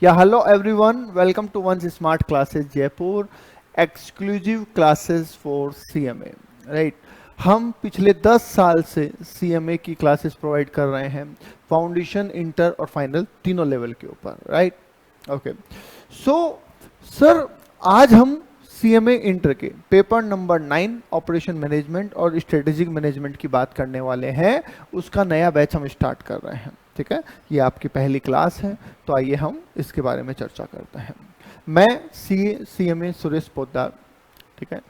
Yeah, hello everyone. Welcome to One's Smart Classes Jaipur, exclusive classes for CMA. Right? हम पिछले 10 साल से CMA की क्लासेस प्रोवाइड कर रहे हैं फाउंडेशन, इंटर और फाइनल तीनों लेवल के ऊपर. राइट? ओके. सो सर, आज हम CMA इंटर के पेपर नंबर 9 ऑपरेशन मैनेजमेंट और स्ट्रेटेजिक मैनेजमेंट की बात करने वाले हैं. उसका नया बैच हम स्टार्ट कर रहे हैं. ठीक है, ये आपकी पहली क्लास है, तो आइए हम इसके बारे में चर्चा करते हैं. मैं CMA सुरेश पोद्दार. ठीक है,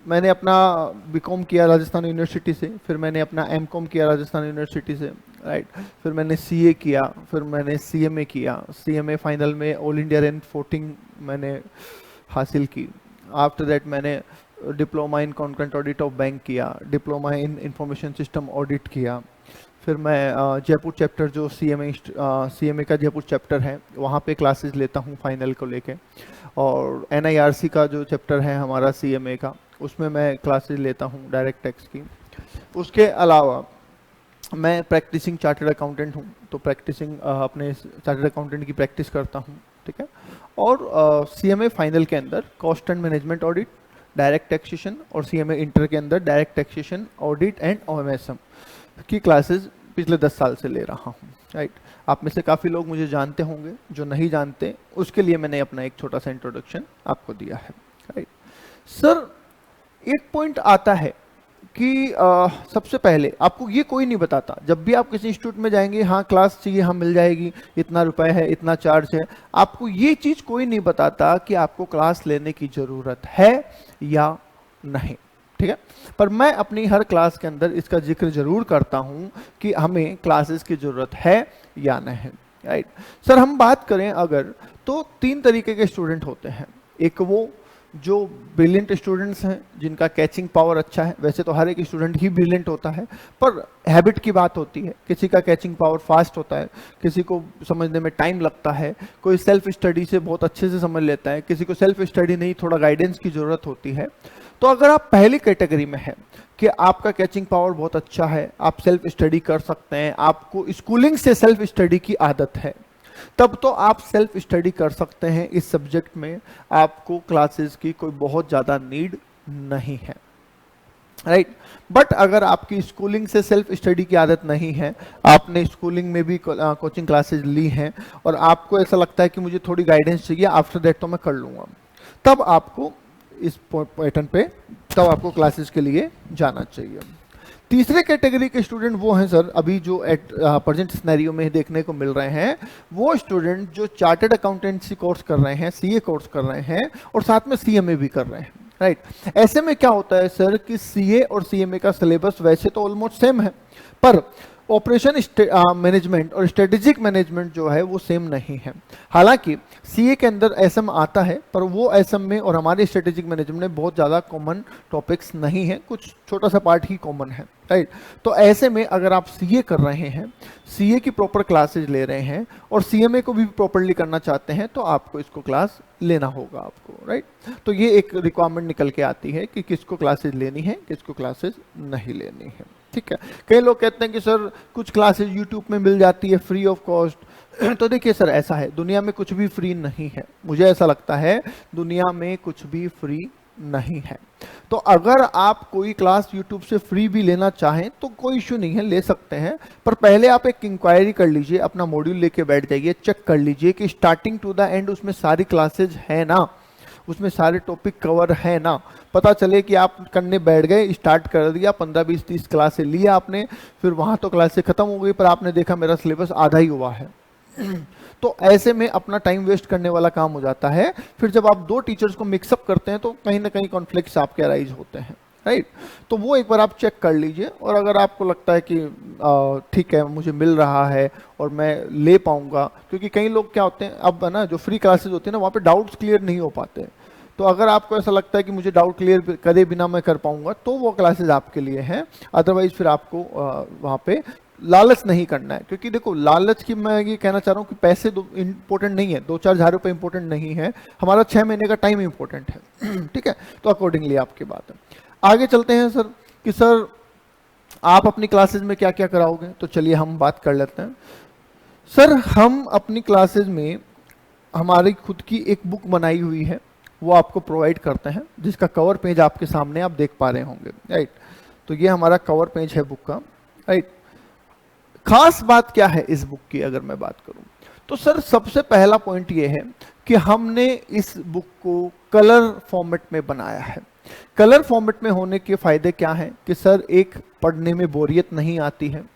मैंने अपना बीकॉम किया राजस्थान यूनिवर्सिटी से, फिर मैंने अपना एमकॉम किया राजस्थान यूनिवर्सिटी से. राइट, फिर मैंने CA किया, फिर मैंने CMA किया. CMA फाइनल में ऑल इंडिया रैंक 14 मैंने हासिल की. आफ्टर दैट मैंने diploma in concurrent audit of bank किया, diploma in information system audit किया. फिर मैं जयपुर चैप्टर जो CMA का जयपुर चैप्टर है वहाँ पे क्लासेस लेता हूँ फाइनल को लेके. और NIRC का जो चैप्टर है हमारा CMA का, उसमें मैं क्लासेस लेता हूँ डायरेक्ट टैक्स की. उसके अलावा मैं प्रैक्टिसिंग चार्टर्ड अकाउंटेंट हूँ, तो प्रैक्टिसिंग अपने चार्टर्ड अकाउंटेंट की प्रैक्टिस करता हूँ. ठीक है, और CMA फाइनल के अंदर cost and management audit, direct taxation, और CMA इंटर के अंदर direct taxation audit and OMSM की क्लासेस पिछले 10 साल से ले रहा हूँ. राइट, आप में से काफ़ी लोग मुझे जानते होंगे, जो नहीं जानते उसके लिए मैंने अपना एक छोटा सा इंट्रोडक्शन आपको दिया है. राइट सर, एक पॉइंट आता है कि सबसे पहले आपको ये कोई नहीं बताता, जब भी आप किसी इंस्टीट्यूट में जाएंगे, हाँ क्लास चाहिए, हाँ मिल जाएगी, इतना रुपए है, इतना चार्ज है. आपको ये चीज़ कोई नहीं बताता कि आपको क्लास लेने की ज़रूरत है या नहीं. ठीक है, पर मैं अपनी हर क्लास के अंदर इसका जिक्र जरूर करता हूं कि हमें क्लासेस की जरूरत है या नहीं. राइट सर, हम बात करें अगर, तो 3 तरीके के स्टूडेंट होते हैं. एक वो जो ब्रिलियंट स्टूडेंट्स हैं जिनका कैचिंग पावर अच्छा है. वैसे तो हर एक स्टूडेंट ही ब्रिलियंट होता है, पर हैबिट की बात होती है. किसी का कैचिंग पावर फास्ट होता है, किसी को समझने में टाइम लगता है, कोई सेल्फ स्टडी से बहुत अच्छे से समझ लेता है, किसी को सेल्फ स्टडी नहीं, थोड़ा गाइडेंस की जरूरत होती है. तो अगर आप पहली कैटेगरी में हैं कि आपका कैचिंग पावर बहुत अच्छा है, आप सेल्फ स्टडी कर सकते हैं, आपको स्कूलिंग से सेल्फ स्टडी की आदत है, तब तो आप सेल्फ स्टडी कर सकते हैं. इस सब्जेक्ट में आपको क्लासेस की कोई बहुत ज़्यादा नीड नहीं है. राइट, बट अगर आपकी स्कूलिंग से सेल्फ स्टडी की आदत नहीं है, आपने स्कूलिंग में भी कोचिंग क्लासेस ली हैं और आपको ऐसा लगता है कि मुझे थोड़ी गाइडेंस चाहिए, आफ्टर दैट तो मैं कर लूँगा, तब आपको इस पैटर्न पे, तब आपको क्लासेस के लिए जाना चाहिए. तीसरे कैटेगरी के स्टूडेंट वो हैं सर, अभी जो एट प्रेजेंट सिनेरियो में देखने को मिल रहे हैं, वो स्टूडेंट जो चार्टर्ड अकाउंटेंसी कोर्स कर रहे हैं, CA कोर्स कर रहे हैं और साथ में CMA भी कर रहे हैं. राइट, ऐसे में क्या होता है सर कि CA और CMA का सिलेबस वैसे तो ऑलमोस्ट सेम है, पर ऑपरेशन मैनेजमेंट और स्ट्रेटेजिक मैनेजमेंट जो है वो सेम नहीं है. हालांकि CA के अंदर SM आता है, पर वो SM में और हमारे स्ट्रेटेजिक मैनेजमेंट में बहुत ज़्यादा कॉमन टॉपिक्स नहीं है, कुछ छोटा सा पार्ट ही कॉमन है. राइट, तो ऐसे में अगर आप CA कर रहे हैं, CA की प्रॉपर क्लासेज ले रहे हैं और CMA को भी प्रॉपरली करना चाहते हैं, तो आपको इसको क्लास लेना होगा आपको. राइट, तो ये एक रिक्वायरमेंट निकल के आती है कि किसको क्लासेज लेनी है, किसको क्लासेज नहीं लेनी है. ठीक है, कई लोग कहते हैं कि सर कुछ क्लासेस यूट्यूब में मिल जाती है फ्री ऑफ कॉस्ट. तो देखिए सर, ऐसा है, दुनिया में कुछ भी फ्री नहीं है. मुझे ऐसा लगता है दुनिया में कुछ भी फ्री नहीं है. तो अगर आप कोई क्लास यूट्यूब से फ्री भी लेना चाहें तो कोई इशू नहीं है, ले सकते हैं, पर पहले आप एक इंक्वायरी कर लीजिए, अपना मॉड्यूल लेके बैठ जाइए, चेक कर लीजिए कि स्टार्टिंग टू द एंड उसमें सारी क्लासेज है ना, उसमें सारे टॉपिक कवर है ना. पता चले कि आप करने बैठ गए, स्टार्ट कर दिया, 15 20 30 क्लासें लिया आपने, फिर वहाँ तो क्लासें खत्म हो गई, पर आपने देखा मेरा सिलेबस आधा ही हुआ है. तो ऐसे में अपना टाइम वेस्ट करने वाला काम हो जाता है. फिर जब आप 2 टीचर्स को मिक्सअप करते हैं तो कहीं ना कहीं कॉन्फ्लिक्ट्स आपके अराइज होते हैं. राइट, तो वो एक बार आप चेक कर लीजिए, और अगर आपको लगता है कि ठीक है मुझे मिल रहा है और मैं ले पाऊंगा, क्योंकि कई लोग क्या होते हैं, अब है ना, जो फ्री क्लासेस होती है ना, वहाँ पे डाउट्स क्लियर नहीं हो पाते. तो अगर आपको ऐसा लगता है कि मुझे डाउट क्लियर करे बिना मैं कर पाऊंगा, तो वो क्लासेस आपके लिए हैं. अदरवाइज फिर आपको वहाँ पे लालच नहीं करना है, क्योंकि देखो लालच की, मैं ये कहना चाह रहा हूँ कि पैसे इंपॉर्टेंट नहीं है, 2-4 हज़ार रुपये इंपॉर्टेंट नहीं है, हमारा 6 महीने का टाइम इंपॉर्टेंट है. ठीक है, तो अकॉर्डिंगली आपकी बात है. आगे चलते हैं सर कि सर आप अपनी क्लासेज में क्या क्या कराओगे, तो चलिए हम बात कर लेते हैं. सर हम अपनी क्लासेस में हमारी खुद की एक बुक बनाई हुई है, वो आपको प्रोवाइड करते हैं, जिसका कवर पेज आपके सामने आप देख पा रहे होंगे, राइट। तो ये हमारा कवर पेज है बुक का, राइट। खास बात क्या है इस बुक की अगर मैं बात करूं, तो सर सबसे पहला पॉइंट ये है कि हमने इस बुक को कलर फॉर्मेट में बनाया है। कलर फॉर्मेट में होने के फायदे क्या हैं कि सर एक, पढ़ने में बोरियत नहीं आती है।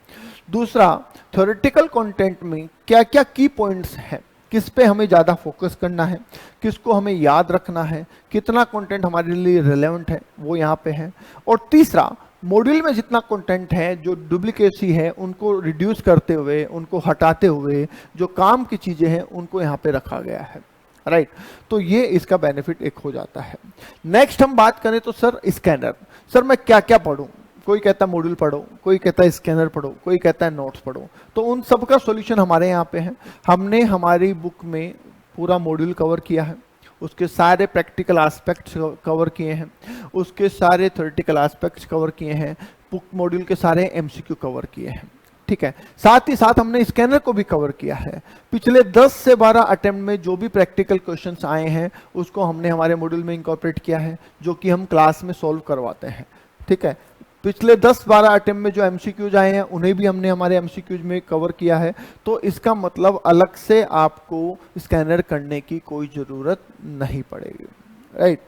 दूसरा, थ्योरेटिकल कंटेंट में क्या क्या की पॉइंट्स हैं, किस पे हमें ज़्यादा फोकस करना है, किसको हमें याद रखना है, कितना कंटेंट हमारे लिए रिलेवेंट है, वो यहाँ पे है। और तीसरा, मॉड्यूल में जितना कंटेंट है, जो डुप्लीकेसी है उनको रिड्यूस करते हुए, उनको हटाते हुए, जो काम की चीज़ें हैं उनको यहाँ पे रखा गया है, राइट। तो ये इसका बेनिफिट एक हो जाता है। नेक्स्ट हम बात करें तो सर स्कैनर, सर मैं क्या क्या पढ़ूं, कोई कहता है मॉड्यूल पढ़ो, कोई कहता है स्कैनर पढ़ो, कोई कहता है नोट्स पढ़ो। तो उन सब का सॉल्यूशन हमारे यहाँ पे है। हमने हमारी बुक में पूरा मॉड्यूल कवर किया है, उसके सारे प्रैक्टिकल एस्पेक्ट्स कवर किए हैं, उसके सारे थ्योरेटिकल एस्पेक्ट्स कवर किए हैं, बुक मॉड्यूल के सारे एमसीक्यू कवर किए हैं, ठीक है। साथ ही साथ हमने स्कैनर को भी कवर किया है। पिछले 10 से 12 अटेम्प्ट में जो भी प्रैक्टिकल क्वेश्चंस आए हैं उसको हमने हमारे मॉड्यूल में इंकॉर्पोरेट किया है, जो कि हम क्लास में सॉल्व करवाते हैं, ठीक है। पिछले 10-12 अटेम्प्ट में जो एमसीक्यूज आए हैं उन्हें भी हमने हमारे एमसीक्यूज में कवर किया है। तो इसका मतलब अलग से आपको स्कैनर करने की कोई ज़रूरत नहीं पड़ेगी, राइट।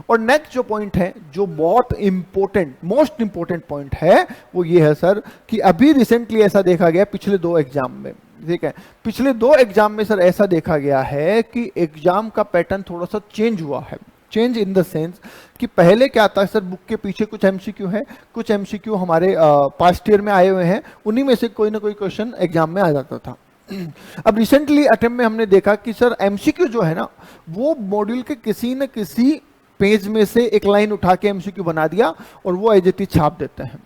और नेक्स्ट जो पॉइंट है, जो बहुत इंपॉर्टेंट, मोस्ट इंपॉर्टेंट पॉइंट है, वो ये है सर कि अभी रिसेंटली ऐसा देखा गया पिछले 2 एग्जाम में, ठीक है, पिछले 2 एग्जाम में सर ऐसा देखा गया है कि एग्जाम का पैटर्न थोड़ा सा चेंज हुआ है। चेंज इन द सेंस कि पहले क्या था सर, बुक के पीछे कुछ एमसीक्यू है, कुछ एमसीक्यू हमारे पास्ट ईयर में आए हुए हैं, उन्हीं में से कोई ना कोई क्वेश्चन एग्जाम में आ जाता था। अब रिसेंटली अटेम्प्ट में हमने देखा कि सर एमसीक्यू जो है ना, वो मॉड्यूल के किसी न किसी पेज में से एक लाइन उठा के एमसीक्यू बना दिया और वो एज इट इज छाप देते हैं,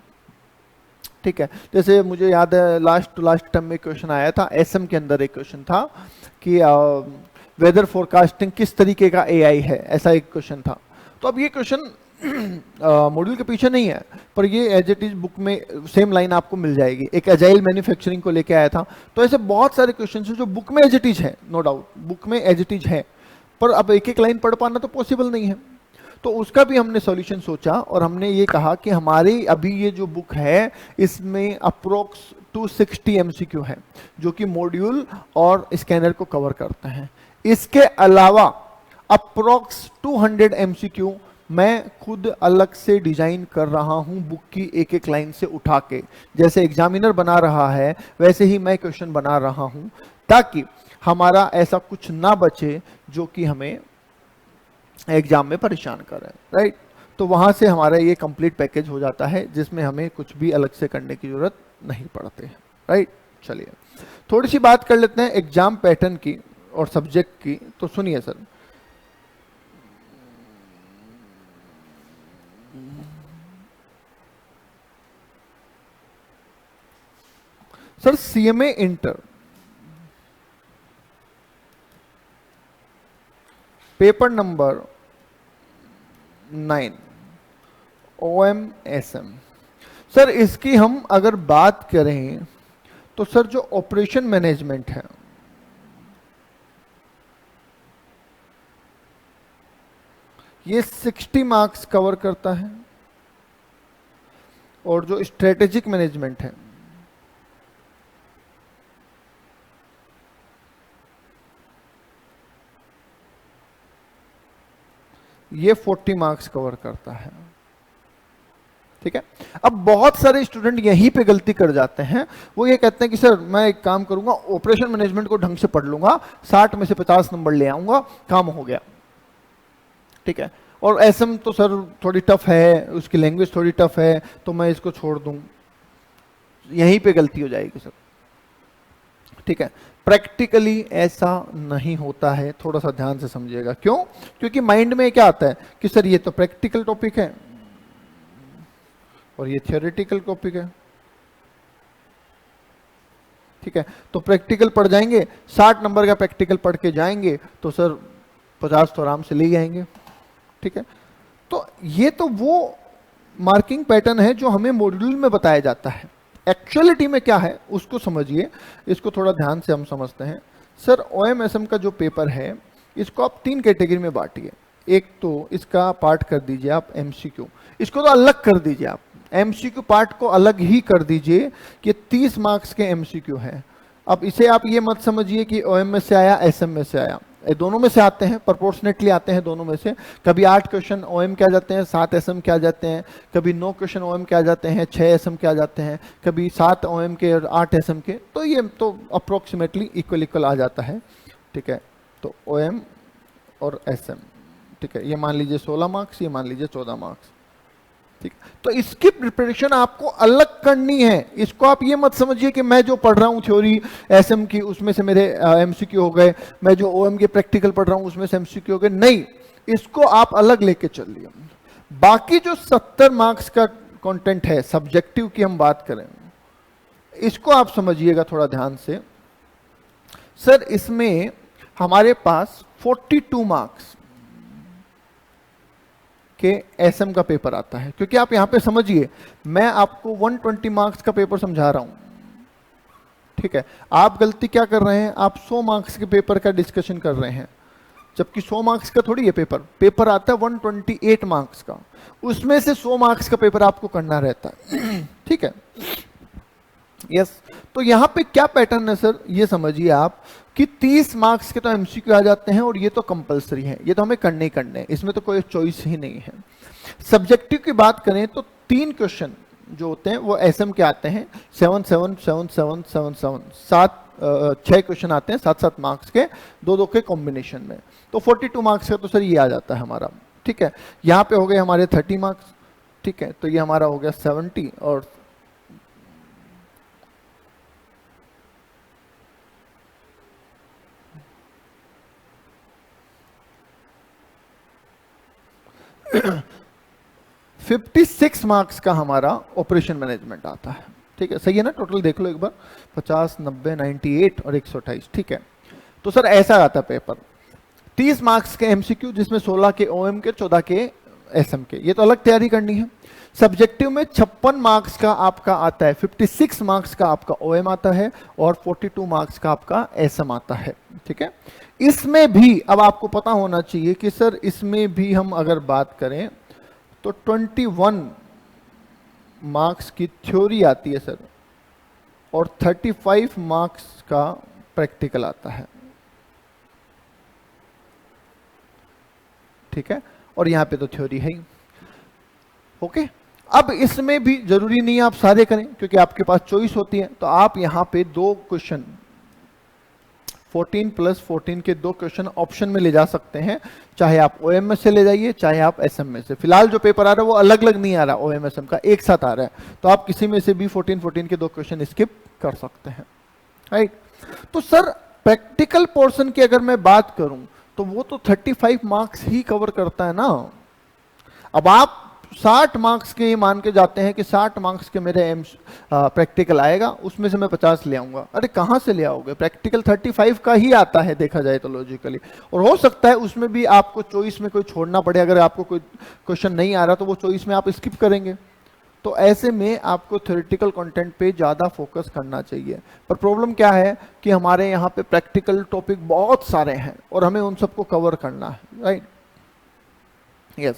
ठीक है। जैसे मुझे याद है लास्ट टर्म में क्वेश्चन आया था, एसएम के अंदर एक क्वेश्चन था कि वेदर फोरकास्टिंग किस तरीके का एआई है, ऐसा एक क्वेश्चन था। तो अब ये क्वेश्चन मॉड्यूल के पीछे नहीं है, पर ये एज इट इज बुक में सेम लाइन आपको मिल जाएगी। एक एजाइल मैन्युफैक्चरिंग को लेके आया था। तो ऐसे बहुत सारे क्वेश्चन हैं जो बुक में एज इट इज है, नो डाउट बुक में एज इट इज है, पर अब एक एक लाइन पढ़ पाना तो पॉसिबल नहीं है। तो उसका भी हमने सॉल्यूशन सोचा और हमने ये कहा कि हमारी अभी ये जो बुक है इसमें अप्रोक्स 260 एमसीक्यू है, जो कि मॉड्यूल और स्कैनर को कवर करते हैं। इसके अलावा अप्रोक्स 200 एमसीक्यू मैं खुद अलग से डिजाइन कर रहा हूं, बुक की एक एक लाइन से उठा के। जैसे एग्जामिनर बना रहा है वैसे ही मैं क्वेश्चन बना रहा हूं, ताकि हमारा ऐसा कुछ ना बचे जो कि हमें एग्जाम में परेशान करे, राइट। तो वहां से हमारा ये कंप्लीट पैकेज हो जाता है, जिसमें हमें कुछ भी अलग से करने की जरूरत नहीं पड़ती है, राइट। चलिए थोड़ी सी बात कर लेते हैं एग्जाम पैटर्न की और सब्जेक्ट की। तो सुनिए sir CMA inter paper number 9 OMSM, sir इसकी हम अगर बात करें तो सर जो ऑपरेशन मैनेजमेंट है ये 60 मार्क्स कवर करता है, और जो स्ट्रेटेजिक मैनेजमेंट है ये 40 मार्क्स कवर करता है, ठीक है। अब बहुत सारे स्टूडेंट यहीं पे गलती कर जाते हैं, वो ये कहते हैं कि सर मैं एक काम करूंगा, ऑपरेशन मैनेजमेंट को ढंग से पढ़ लूंगा, 60 में से 50 नंबर ले आऊंगा, काम हो गया, ठीक है। और एसएम तो सर थोड़ी टफ है, उसकी लैंग्वेज थोड़ी टफ है, तो मैं इसको छोड़ दूं, यहीं पे गलती हो जाएगी सर, ठीक है। प्रैक्टिकली ऐसा नहीं होता है, थोड़ा सा ध्यान से समझिएगा। क्यों? क्योंकि माइंड में क्या आता है कि सर ये तो प्रैक्टिकल टॉपिक है और ये थियोरेटिकल टॉपिक है, ठीक है। तो प्रैक्टिकल पढ़ जाएंगे, 60 नंबर का प्रैक्टिकल पढ़ के जाएंगे तो सर 50 तो आराम से ले जाएंगे, ठीक है। तो ये तो वो मार्किंग पैटर्न है जो हमें मॉड्यूल में बताया जाता है, एक्चुअलिटी में क्या है उसको समझिए, इसको थोड़ा ध्यान से हम समझते हैं। सर OMSM का जो पेपर है इसको आप 3 कैटेगरी में बांटिए। एक तो इसका पार्ट कर दीजिए आप MCQ, इसको तो अलग कर दीजिए आप, MCQ पार्ट को अलग ही कर दीजिए कि 30 मार्क्स के MCQ है। अब इसे आप ये मत समझिए कि OM में से आया SM में से आया, ये दोनों में से आते हैं, प्रोपोर्शनेटली आते हैं दोनों में से। कभी 8 क्वेश्चन OM के आ जाते हैं, 7 SM के आ जाते हैं, कभी 9 क्वेश्चन OM के आ जाते हैं, 6 SM के आ जाते हैं, कभी 7 OM के और 8 SM के, तो ये तो अप्रोक्सीमेटली इक्वल इक्वल आ जाता है। ठीक है, तो OM और SM, ठीक है, ये मान लीजिए 16 मार्क्स, ये मान लीजिए 14 मार्क्स। ठीक, तो इसकी प्रिपरेशन आपको अलग करनी है। इसको आप ये मत समझिए कि मैं जो पढ़ रहा हूँ थ्योरी SM की उसमें से मेरे MCQ हो गए, मैं जो OM के प्रैक्टिकल पढ़ रहा हूँ उसमें से MCQ हो गए, नहीं, इसको आप अलग लेके चलिए। बाकी जो 70 मार्क्स का कंटेंट है, सब्जेक्टिव की हम बात करें, इसको आप समझिएगा थोड़ा ध्यान से। सर इसमें हमारे पास 42 मार्क्स के SM का पेपर आता है, क्योंकि आप यहां पे समझिए मैं आपको 120 मार्क्स का पेपर समझा रहा हूं। ठीक है, आप गलती क्या कर रहे हैं, आप 100 मार्क्स के पेपर का डिस्कशन कर रहे हैं, जबकि 100 मार्क्स का थोड़ी है पेपर आता है 128 मार्क्स का, उसमें से 100 मार्क्स का पेपर आपको करना रहता है। ठीक है, यस। तो यहां पे क्या पैटर्न है सर, ये समझिए आप कि 30 मार्क्स के तो MCQ आ जाते हैं और ये तो कंपलसरी है, ये तो हमें करने ही करने हैं, इसमें तो कोई चॉइस ही नहीं है। सब्जेक्टिव की बात करें तो 3 क्वेश्चन जो होते हैं वो SM के आते हैं, 7 7 7 7 7 7 7 6 क्वेश्चन आते हैं 7 मार्क्स के, 2 के कॉम्बिनेशन में, तो 42 मार्क्स का तो सर ये आ जाता है हमारा। ठीक है, यहाँ पे हो गए हमारे 30 मार्क्स। ठीक है, तो ये हमारा हो गया 70 और 56 मार्क्स का हमारा ऑपरेशन मैनेजमेंट आता है। ठीक है, सही है ना, टोटल देख लो एक बार, 50 90 98 और 128। ठीक है, तो सर ऐसा आता है पेपर, 30 मार्क्स के MCQ जिसमें 16 के OM के, 14 के SM के, ये तो अलग तैयारी करनी है। सब्जेक्टिव में 56 मार्क्स का आपका आता है, 56 मार्क्स का आपका OM आता है और 42 मार्क्स का आपका SM आता है। ठीक है, इसमें भी अब आपको पता होना चाहिए कि सर इसमें भी हम अगर बात करें तो 21 मार्क्स की थ्योरी आती है सर, और 35 मार्क्स का प्रैक्टिकल आता है। ठीक है, और यहां पे तो थ्योरी है ही। ओके, अब इसमें भी जरूरी नहीं है आप सारे करें, क्योंकि आपके पास चॉइस होती है, तो आप यहां पे 2 क्वेश्चन 14 + 14 के 2 क्वेश्चन ऑप्शन में ले जा सकते हैं, चाहे आप OM में से ले जाइए चाहे आप SM में से। फिलहाल जो पेपर आ रहा है वो अलग अलग नहीं आ रहा, OM SM का एक साथ आ रहा है, तो आप किसी में से भी 14 के 2 क्वेश्चन स्किप कर सकते हैं। राइट, तो सर प्रैक्टिकल पोर्शन की अगर मैं बात करूं तो वो तो 35 मार्क्स ही कवर करता है ना। अब आप 60 मार्क्स के ये मान के जाते हैं कि 60 मार्क्स के मेरे प्रैक्टिकल आएगा, उसमें से मैं 50 ले आऊंगा। अरे कहाँ से ले आओगे, प्रैक्टिकल 35 का ही आता है देखा जाए तो लॉजिकली, और हो सकता है उसमें भी आपको चॉइस में कोई छोड़ना पड़े, अगर आपको कोई क्वेश्चन नहीं आ रहा तो वो चॉइस में आप स्किप करेंगे। तो ऐसे में आपको थ्योरेटिकल कंटेंट पे ज़्यादा फोकस करना चाहिए। पर प्रॉब्लम क्या है कि हमारे यहाँ पे प्रैक्टिकल टॉपिक बहुत सारे हैं और हमें उन सबको कवर करना है। राइट, यस,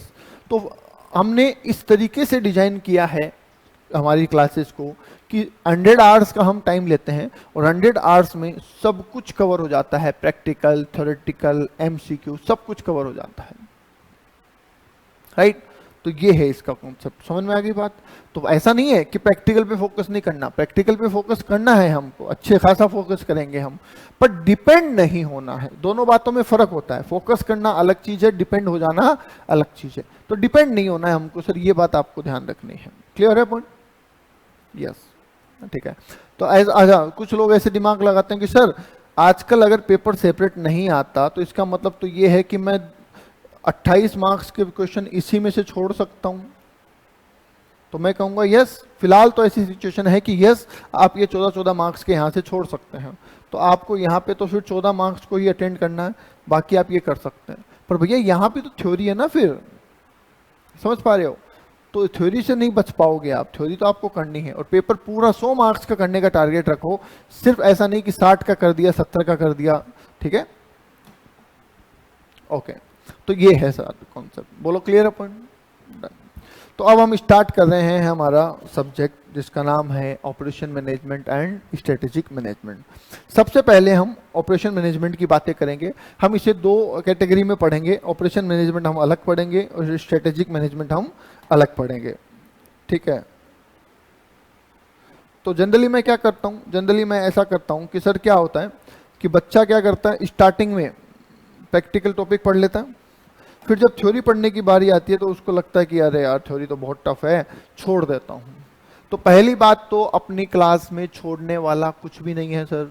तो हमने इस तरीके से डिजाइन किया है हमारी क्लासेस को कि 100 आवर्स का हम टाइम लेते हैं और 100 आवर्स में सब कुछ कवर हो जाता है, प्रैक्टिकल, थ्योरेटिकल, MCQ सब कुछ कवर हो जाता है। राइट, तो ये है इसका कॉन्सेप्ट, समझ में आ गई बात। तो ऐसा नहीं है कि प्रैक्टिकल पे फोकस नहीं करना, प्रैक्टिकल पे फोकस करना है हमको, अच्छे खासा फोकस करेंगे हम, पर डिपेंड नहीं होना है। दोनों बातों में फर्क होता है, फोकस करना अलग चीज है, डिपेंड हो जाना अलग चीज है। तो डिपेंड नहीं होना है हमको सर, ये बात आपको ध्यान रखनी है। क्लियर है पॉइंट? यस, ठीक है। तो अच्छा, कुछ लोग ऐसे दिमाग लगाते हैं कि सर आजकल अगर पेपर सेपरेट नहीं आता तो इसका मतलब तो ये है कि मैं 28 मार्क्स के क्वेश्चन इसी में से छोड़ सकता हूं। तो मैं कहूंगा यस, फिलहाल तो ऐसी सिचुएशन है कि यस, आप ये 14 मार्क्स के यहां से छोड़ सकते हैं। तो आपको यहाँ पे तो फिर 14 मार्क्स को ही अटेंड करना है, बाकी आप ये कर सकते हैं। पर भैया यहाँ पे तो थ्योरी है ना, फिर समझ पा रहे हो, तो थ्योरी से नहीं बच पाओगे आप, थ्योरी तो आपको करनी है, और पेपर पूरा 100 मार्क्स का करने का टारगेट रखो, सिर्फ ऐसा नहीं कि 60 का कर दिया 70 का कर दिया, ठीक है। ओके, तो ये है सर कॉन्सेप्ट, बोलो क्लियर है पॉइंट। तो अब हम स्टार्ट कर रहे हैं हमारा सब्जेक्ट जिसका नाम है operation management and strategic management. सबसे पहले हम ऑपरेशन मैनेजमेंट की बातें करेंगे। हम इसे दो कैटेगरी में पढ़ेंगे, ऑपरेशन मैनेजमेंट हम अलग पढ़ेंगे और स्ट्रेटेजिक मैनेजमेंट हम अलग पढ़ेंगे, ठीक है। तो जनरली मैं क्या करता हूँ, जनरली मैं ऐसा करता हूँ कि सर क्या होता है कि बच्चा क्या करता है, स्टार्टिंग में प्रैक्टिकल टॉपिक पढ़ लेता है, फिर जब थ्योरी पढ़ने की बारी आती है तो उसको लगता है कि अरे यार थ्योरी तो बहुत टफ है, छोड़ देता हूँ। तो पहली बात तो अपनी क्लास में छोड़ने वाला कुछ भी नहीं है सर,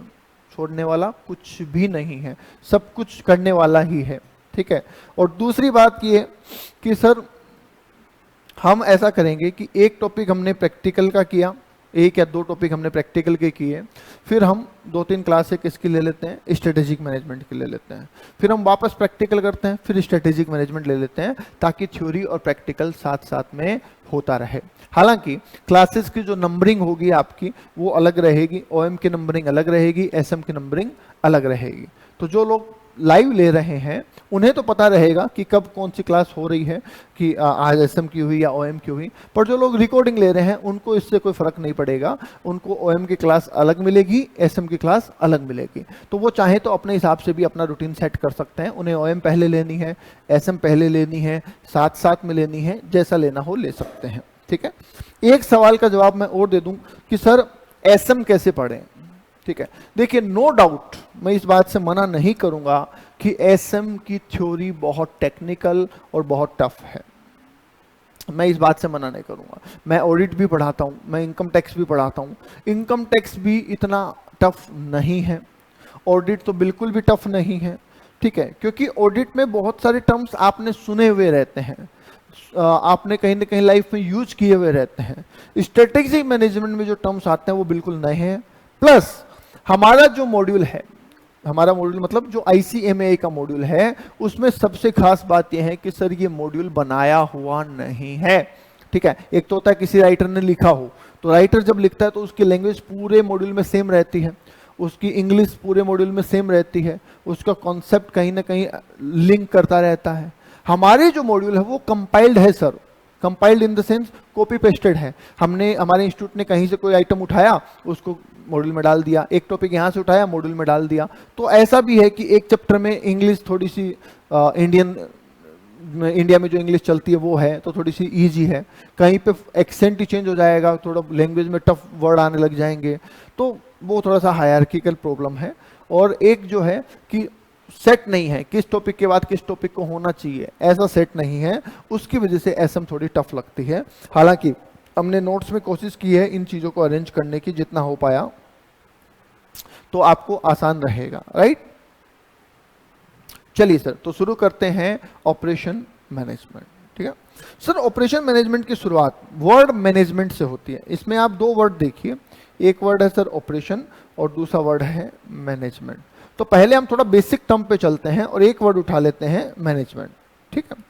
छोड़ने वाला कुछ भी नहीं है, सब कुछ करने वाला ही है, ठीक है। और दूसरी बात ये कि सर हम ऐसा करेंगे कि एक टॉपिक हमने प्रैक्टिकल का किया, एक या दो टॉपिक हमने प्रैक्टिकल के किए, फिर हम 2-3 क्लास एक इसकी ले लेते हैं, स्ट्रेटेजिक मैनेजमेंट की ले लेते हैं, फिर हम वापस प्रैक्टिकल करते हैं, फिर स्ट्रेटेजिक मैनेजमेंट ले लेते हैं, ताकि थ्योरी और प्रैक्टिकल साथ साथ में होता रहे। हालांकि क्लासेस की जो नंबरिंग होगी आपकी वो अलग रहेगी, ओएम की नंबरिंग अलग रहेगी, एसएम की नंबरिंग अलग रहेगी। तो जो लोग लाइव ले रहे हैं उन्हें तो पता रहेगा कि कब कौन सी क्लास हो रही है, कि आज एसएम की हुई या ओएम की हुई, पर जो लोग रिकॉर्डिंग ले रहे हैं उनको इससे कोई फर्क नहीं पड़ेगा, उनको ओएम की क्लास अलग मिलेगी, एसएम की क्लास अलग मिलेगी। तो वो चाहे तो अपने हिसाब से भी अपना रूटीन सेट कर सकते हैं, उन्हें ओएम पहले लेनी है, एसएम पहले लेनी है, साथ साथ में लेनी है, जैसा लेना हो ले सकते हैं, ठीक है। एक सवाल का जवाब मैं और दे दूं कि सर एसएम कैसे पढ़ें, ठीक है। देखिए नो डाउट मैं इस बात से मना नहीं करूंगा कि एसएम की थ्योरी बहुत टेक्निकल और बहुत टफ है, मैं इस बात से मना नहीं करूंगा। मैं ऑडिट भी पढ़ाता हूं, मैं इनकम टैक्स भी पढ़ाता हूं, इनकम टैक्स भी इतना टफ नहीं है, ऑडिट तो बिल्कुल भी टफ नहीं है, ठीक है। क्योंकि ऑडिट में बहुत सारे टर्म्स आपने सुने हुए रहते हैं, आपने कहीं ना कहीं लाइफ में यूज किए हुए रहते हैं। स्ट्रेटेजिक मैनेजमेंट में जो टर्म्स आते हैं वो बिल्कुल नए हैं, प्लस हमारा जो मॉड्यूल है, हमारा मॉड्यूल मतलब जो आईसीएमए का मॉड्यूल है, उसमें सबसे खास बात यह है कि सर ये मॉड्यूल बनाया हुआ नहीं है, ठीक है। एक तो होता है किसी राइटर ने लिखा हो, तो राइटर जब लिखता है तो उसकी लैंग्वेज पूरे मॉड्यूल में सेम रहती है, उसकी इंग्लिश पूरे मॉड्यूल में सेम रहती है, उसका कॉन्सेप्ट कहीं ना कहीं लिंक करता रहता है। हमारे जो मॉड्यूल है वो कंपाइल्ड है sir, compiled in the sense copy pasted है। हमने हमारे इंस्टीट्यूट ने कहीं से कोई आइटम उठाया, उसको मॉड्यूल में डाल दिया, एक टॉपिक यहाँ से उठाया मॉड्यूल में डाल दिया। तो ऐसा भी है कि एक चैप्टर में इंग्लिश थोड़ी सी इंडिया में जो इंग्लिश चलती है वो है तो थोड़ी सी इजी है, कहीं पे एक्सेंट ही चेंज हो जाएगा, थोड़ा लैंग्वेज में टफ वर्ड आने लग जाएंगे, तो वो थोड़ा सा हायरार्किकल प्रॉब्लम है। और एक जो है कि सेट नहीं है, किस टॉपिक के बाद किस टॉपिक को होना चाहिए, ऐसा सेट नहीं है, उसकी वजह से एसएम थोड़ी टफ लगती है। हालांकि हमने नोट्स में कोशिश की है इन चीजों को अरेंज करने की, जितना हो पाया तो आपको आसान रहेगा, राइट। चलिए सर, तो शुरू करते हैं ऑपरेशन मैनेजमेंट, ठीक है। सर ऑपरेशन मैनेजमेंट की शुरुआत वर्ड मैनेजमेंट से होती है। इसमें आप दो वर्ड देखिए, एक वर्ड है सर ऑपरेशन और दूसरा वर्ड है मैनेजमेंट। तो पहले हम थोड़ा बेसिक टर्म पे चलते हैं और एक वर्ड उठा लेते हैं मैनेजमेंट, ठीक है।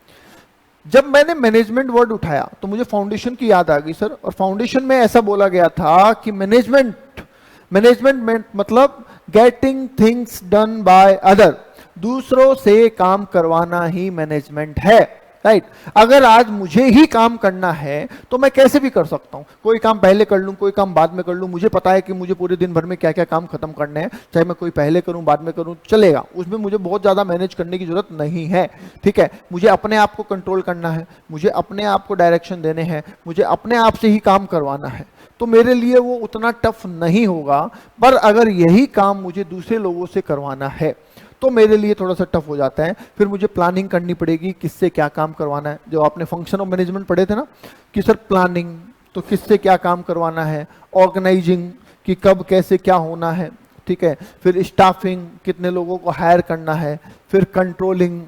जब मैंने मैनेजमेंट वर्ड उठाया तो मुझे फाउंडेशन की याद आ गई सर, और फाउंडेशन में ऐसा बोला गया था कि मैनेजमेंट मतलब getting things done by other, दूसरों से काम करवाना ही मैनेजमेंट है, राइट। अगर आज मुझे ही काम करना है तो मैं कैसे भी कर सकता हूं, कोई काम पहले कर लूं, कोई काम बाद में कर लूं, मुझे पता है कि मुझे पूरे दिन भर में क्या क्या काम खत्म करने हैं, चाहे मैं कोई पहले करूं बाद में करूं चलेगा, उसमें मुझे बहुत ज्यादा मैनेज करने की जरूरत नहीं है, ठीक है। मुझे अपने आप को कंट्रोल करना है, मुझे अपने आप को डायरेक्शन देने हैं, मुझे अपने आप से ही काम करवाना है, तो मेरे लिए वो उतना टफ नहीं होगा। पर अगर यही काम मुझे दूसरे लोगों से करवाना है तो मेरे लिए थोड़ा सा टफ हो जाता है, फिर मुझे प्लानिंग करनी पड़ेगी किससे क्या काम करवाना है। जो आपने फंक्शन ऑफ मैनेजमेंट पढ़े थे ना कि सर प्लानिंग तो किससे क्या काम करवाना है, ऑर्गेनाइजिंग कि कब कैसे क्या होना है, ठीक है, फिर स्टाफिंग कितने लोगों को हायर करना है, फिर कंट्रोलिंग,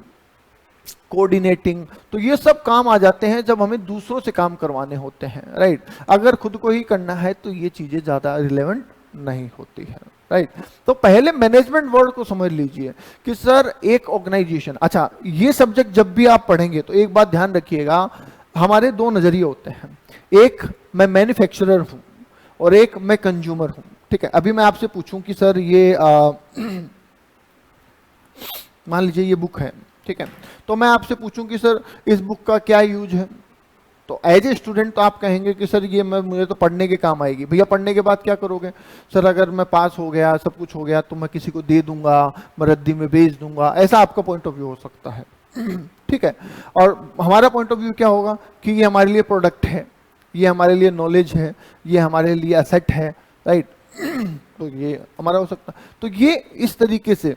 कोऑर्डिनेटिंग, तो ये सब काम आ जाते हैं जब हमें दूसरों से काम करवाने होते हैं, राइट। अगर खुद को ही करना है तो ये चीजें ज्यादा रिलेवेंट नहीं होती है, राइट। तो पहले मैनेजमेंट वर्ड को समझ लीजिए कि सर एक ऑर्गेनाइजेशन, अच्छा ये सब्जेक्ट जब भी आप पढ़ेंगे तो एक बात ध्यान रखिएगा, हमारे दो नजरिए होते हैं, एक मैं मैन्युफैक्चरर हूं और एक मैं कंज्यूमर हूं। ठीक है, अभी मैं आपसे पूछूं कि सर ये मान लीजिए ये बुक है, ठीक है, तो मैं आपसे पूछूं कि सर इस बुक का क्या यूज है, तो एज ए स्टूडेंट तो आप कहेंगे कि सर ये मैं मुझे तो पढ़ने के काम आएगी। भैया पढ़ने के बाद क्या करोगे? सर अगर मैं पास हो गया, सब कुछ हो गया, तो मैं किसी को दे दूंगा, मैं रद्दी में बेच दूंगा, ऐसा आपका पॉइंट ऑफ व्यू हो सकता है। ठीक है, और हमारा पॉइंट ऑफ व्यू क्या होगा कि ये हमारे लिए प्रोडक्ट है, ये हमारे लिए नॉलेज है, ये हमारे लिए असेट है, राइट। तो ये हमारा हो सकता है। तो ये इस तरीके से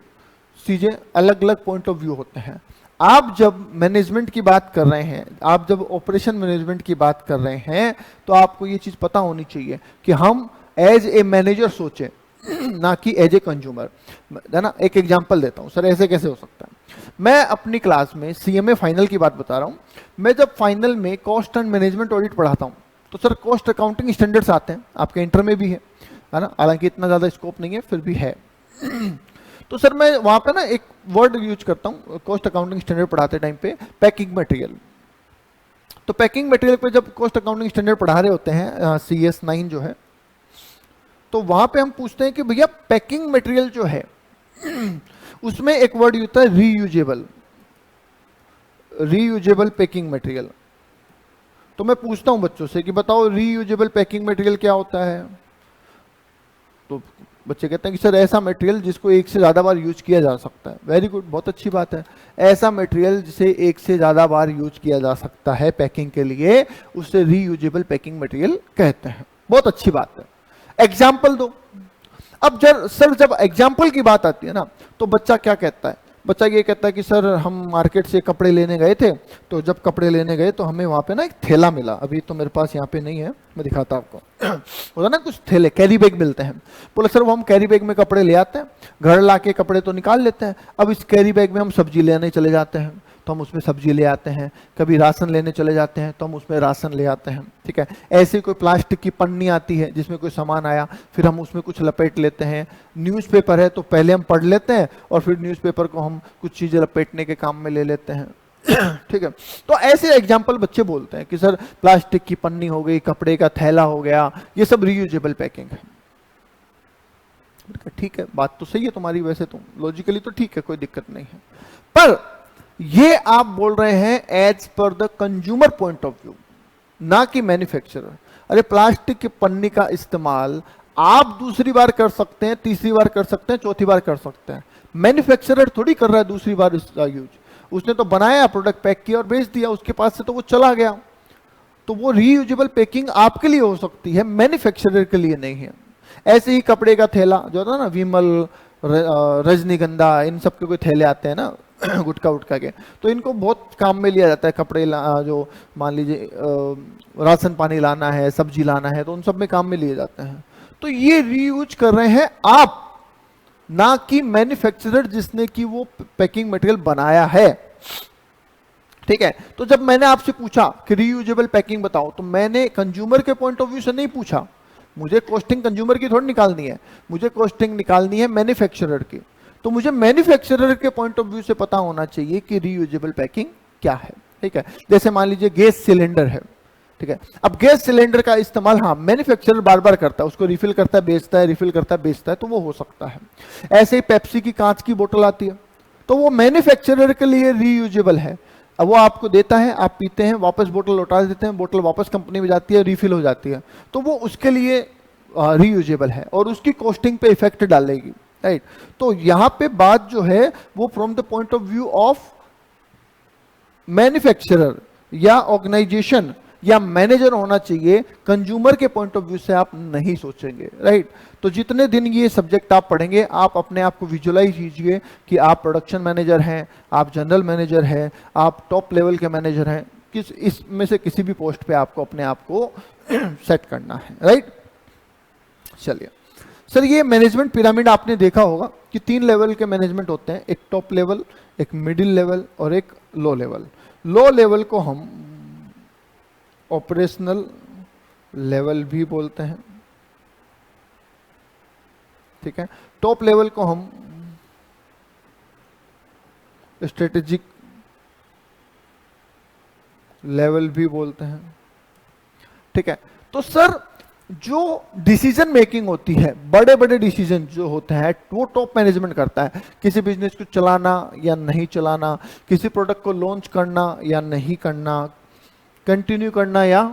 चीजें अलग अलग पॉइंट ऑफ व्यू होते हैं। आप जब मैनेजमेंट की बात कर रहे हैं, आप जब ऑपरेशन मैनेजमेंट की बात कर रहे हैं, तो आपको ये चीज पता होनी चाहिए कि हम एज ए मैनेजर सोचें, ना कि एज ए कंज्यूमर, है ना। एक एग्जांपल देता हूं, सर ऐसे कैसे हो सकता है। मैं अपनी क्लास में सीएमए फाइनल की बात बता रहा हूं। मैं जब फाइनल में कॉस्ट एंड मैनेजमेंट ऑडिट पढ़ाता हूं, तो सर कॉस्ट अकाउंटिंग स्टैंडर्ड्स आते हैं, आपके इंटर में भी है ना, हालांकि इतना ज्यादा स्कोप नहीं है, फिर भी है। तो सर मैं वहां पे ना एक वर्ड यूज करता हूं कॉस्ट अकाउंटिंग स्टैंडर्ड पढ़ाते टाइम पे, पैकिंग मटेरियल। तो पैकिंग मटेरियल पे जब कॉस्ट अकाउंटिंग स्टैंडर्ड पढ़ा रहे होते हैं, CS9 जो है, तो वहां पे हम पूछते हैं कि भैया पैकिंग मटेरियल जो है उसमें एक वर्ड होता है रीयूजेबल, रीयूजेबल पैकिंग मटेरियल। तो मैं पूछता हूं बच्चों से कि बताओ रीयूजेबल पैकिंग मटेरियल क्या होता है। तो बच्चे कहते हैं कि सर ऐसा मटेरियल जिसको एक से ज्यादा बार यूज किया जा सकता है। वेरी गुड, बहुत अच्छी बात है। ऐसा मटेरियल जिसे एक से ज्यादा बार यूज किया जा सकता है पैकिंग के लिए, उसे रीयूजेबल पैकिंग मटेरियल कहते हैं। बहुत अच्छी बात है, एग्जाम्पल दो। अब सर जब एग्जाम्पल की बात आती है ना, तो बच्चा क्या कहता है? बच्चा ये कहता है कि सर हम मार्केट से कपड़े लेने गए थे, तो जब कपड़े लेने गए तो हमें वहां पे ना एक थैला मिला, अभी तो मेरे पास यहाँ पे नहीं है, मैं दिखाता आपको। होता ना कुछ थैले, कैरी बैग मिलते हैं। बोले सर वो हम कैरी बैग में कपड़े ले आते हैं, घर लाके कपड़े तो निकाल लेते हैं, अब इस कैरी बैग में हम सब्जी लेने चले जाते हैं, तो हम उसमें सब्जी ले आते हैं, कभी राशन लेने चले जाते हैं तो हम उसमें राशन ले आते हैं। ठीक है, ऐसे कोई प्लास्टिक की पन्नी आती है जिसमें कोई सामान आया, फिर हम उसमें कुछ लपेट लेते हैं। न्यूज़पेपर है तो पहले हम पढ़ लेते हैं और फिर न्यूज़पेपर को हम कुछ चीजें लपेटने के काम में ले लेते हैं। ठीक है, तो ऐसे एग्जाम्पल बच्चे बोलते हैं कि सर प्लास्टिक की पन्नी हो गई, कपड़े का थैला हो गया, ये सब रीयूजेबल पैकिंग है। ठीक है, बात तो सही है तुम्हारी, वैसे तो लॉजिकली तो ठीक है, कोई दिक्कत नहीं है, पर ये आप बोल रहे हैं as per the consumer point of view, ना कि मैन्युफैक्चरर। अरे प्लास्टिक की पन्नी का इस्तेमाल आप दूसरी बार कर सकते हैं, तीसरी बार कर सकते हैं, चौथी बार कर सकते हैं। मैन्युफैक्चरर थोड़ी कर रहा है दूसरी बार इसका यूज, उसने तो बनाया, प्रोडक्ट पैक किया और बेच दिया, उसके पास से तो वो चला गया। तो वो रीयूजेबल पैकिंग आपके लिए हो सकती है, मैन्युफैक्चरर के लिए नहीं है। ऐसे ही कपड़े का थैला जो होता है ना, विमल, रजनीगंधा, इन सब के कोई थैले आते हैं ना गुटका उटका के, तो इनको बहुत काम में लिया जाता है। कपड़े जो मान लीजिए राशन पानी लाना है, सब्जी लाना है, तो उन सब में काम में लिए जाते हैं। तो ये रीयूज कर रहे हैं आप, ना कि मैन्युफैक्चरर जिसने कि वो पैकिंग मटेरियल बनाया है। ठीक है, तो जब मैंने आपसे पूछा कि रीयूजेबल पैकिंग बताओ, तो मैंने कंज्यूमर के पॉइंट ऑफ व्यू से नहीं पूछा। मुझे कॉस्टिंग कंज्यूमर की थोड़ी निकालनी है, मुझे कॉस्टिंग निकालनी है मैन्युफैक्चरर की। तो मुझे मैन्युफैक्चरर के पॉइंट ऑफ व्यू से पता होना चाहिए कि रीयूजेबल पैकिंग क्या है। ठीक है, जैसे मान लीजिए गैस सिलेंडर है, ठीक है, अब गैस सिलेंडर का इस्तेमाल हाँ मैन्युफैक्चरर बार बार करता है, उसको रिफिल करता है, बेचता है, रिफिल करता है, बेचता है, तो वो हो सकता है। ऐसे ही पेप्सी की कांच की बोतल आती है, तो वो मैन्युफैक्चरर के लिए रीयूजेबल है। अब वो आपको देता है, आप पीते हैं, वापस बोतल लौटा देते हैं, बोतल वापस कंपनी में जाती है, रिफिल हो जाती है, तो वो उसके लिए रीयूजेबल है और उसकी कॉस्टिंग पे इफेक्ट डालेगी, राइट। तो यहां पे बात जो है वो from the point of view of manufacturer या ऑर्गेनाइजेशन या मैनेजर होना चाहिए, कंज्यूमर के पॉइंट ऑफ व्यू से आप नहीं सोचेंगे, राइट। तो जितने दिन ये सब्जेक्ट आप पढ़ेंगे, आप अपने आप को विजुअलाइज कीजिए कि आप प्रोडक्शन मैनेजर हैं, आप जनरल मैनेजर हैं, आप टॉप लेवल के मैनेजर हैं, किस इसमें से किसी भी पोस्ट पे आपको अपने आप को सेट करना है, राइट। चलिए सर, ये मैनेजमेंट पिरामिड आपने देखा होगा कि 3 लेवल के मैनेजमेंट होते हैं, एक टॉप लेवल, एक मिडिल लेवल और एक लो लेवल। लो लेवल को हम ऑपरेशनल लेवल भी बोलते हैं, ठीक है। टॉप लेवल को हम स्ट्रेटेजिक लेवल भी बोलते हैं। ठीक है, तो सर जो डिसीजन मेकिंग होती है, बड़े बड़े डिसीजन जो होते हैं वो टॉप मैनेजमेंट करता है। किसी बिजनेस को चलाना या नहीं चलाना, किसी प्रोडक्ट को लॉन्च करना या नहीं करना, कंटिन्यू करना या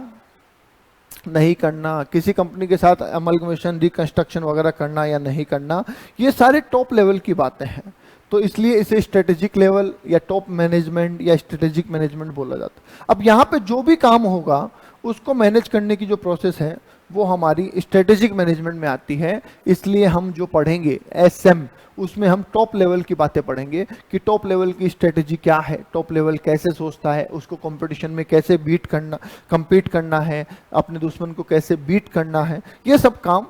नहीं करना, किसी कंपनी के साथ अमलगमेशन रिकंस्ट्रक्शन वगैरह करना या नहीं करना, ये सारे टॉप लेवल की बातें हैं। तो इसलिए इसे स्ट्रेटेजिक लेवल या टॉप मैनेजमेंट या स्ट्रेटेजिक मैनेजमेंट बोला जाता है। अब यहाँ पे जो भी काम होगा उसको मैनेज करने की जो प्रोसेस है वो हमारी स्ट्रेटेजिक मैनेजमेंट में आती है। इसलिए हम जो पढ़ेंगे एसएम, उसमें हम टॉप लेवल की बातें पढ़ेंगे कि टॉप लेवल की स्ट्रेटेजी क्या है, टॉप लेवल कैसे सोचता है, उसको कंपटीशन में कैसे बीट करना, compete करना है, अपने दुश्मन को कैसे बीट करना है। ये सब काम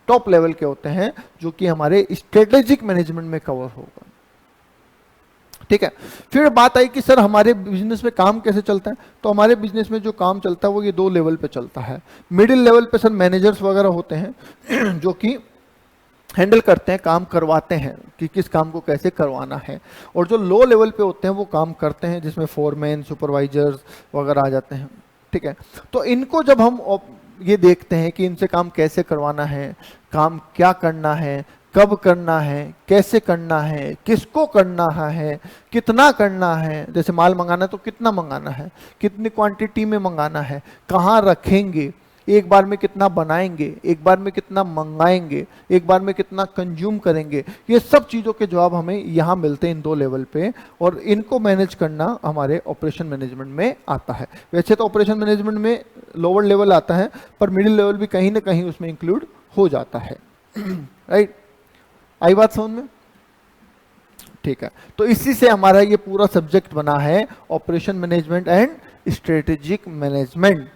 टॉप लेवल के होते हैं जो कि हमारे स्ट्रेटेजिक मैनेजमेंट में कवर होगा। ठीक है, फिर बात आई कि सर हमारे बिजनेस में काम कैसे चलता है। तो हमारे बिजनेस में जो काम चलता है वो ये दो लेवल पे चलता है। मिडिल लेवल पे सर मैनेजर्स वगैरह होते हैं जो कि हैंडल करते हैं, काम करवाते हैं कि किस काम को कैसे करवाना है। और जो लो लेवल पे होते हैं वो काम करते हैं, जिसमें फोरमैन, सुपरवाइजर्स वगैरह आ जाते हैं। ठीक है, तो इनको जब हम ये देखते हैं कि इनसे काम कैसे करवाना है, काम क्या करना है, कब करना है, कैसे करना है, किसको करना है, कितना करना है, जैसे माल मंगाना है तो कितना मंगाना है, कितनी क्वांटिटी में मंगाना है, कहाँ रखेंगे, एक बार में कितना बनाएंगे, एक बार में कितना मंगाएंगे, एक बार में कितना कंज्यूम करेंगे, ये सब चीज़ों के जवाब हमें यहाँ मिलते हैं इन दो लेवल पे। और इनको मैनेज करना हमारे ऑपरेशन मैनेजमेंट में आता है। वैसे तो ऑपरेशन मैनेजमेंट में लोअर लेवल आता है, पर मिडिल लेवल भी कहीं ना कहीं उसमें इंक्लूड हो जाता है। राइट, आई बात समझ में? ठीक है, तो इसी से हमारा ये पूरा सब्जेक्ट बना है, operation management and strategic management.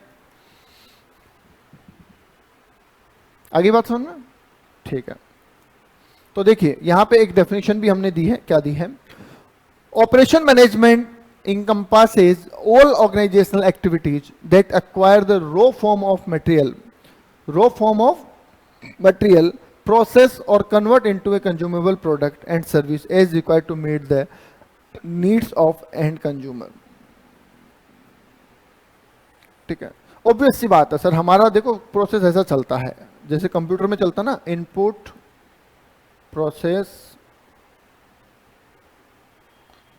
आगे बात समझ में? ठीक है, तो देखिए यहां पे एक डेफिनेशन भी हमने दी है। क्या दी है? Operation management encompasses all organizational activities that acquire the raw form of material, process or convert into a consumable product and service as required to meet the needs of end consumer। ठीक है, obvious सी बात है sir, हमारा देखो process ऐसा चलता है जैसे कंप्यूटर में चलता ना, इनपुट प्रोसेस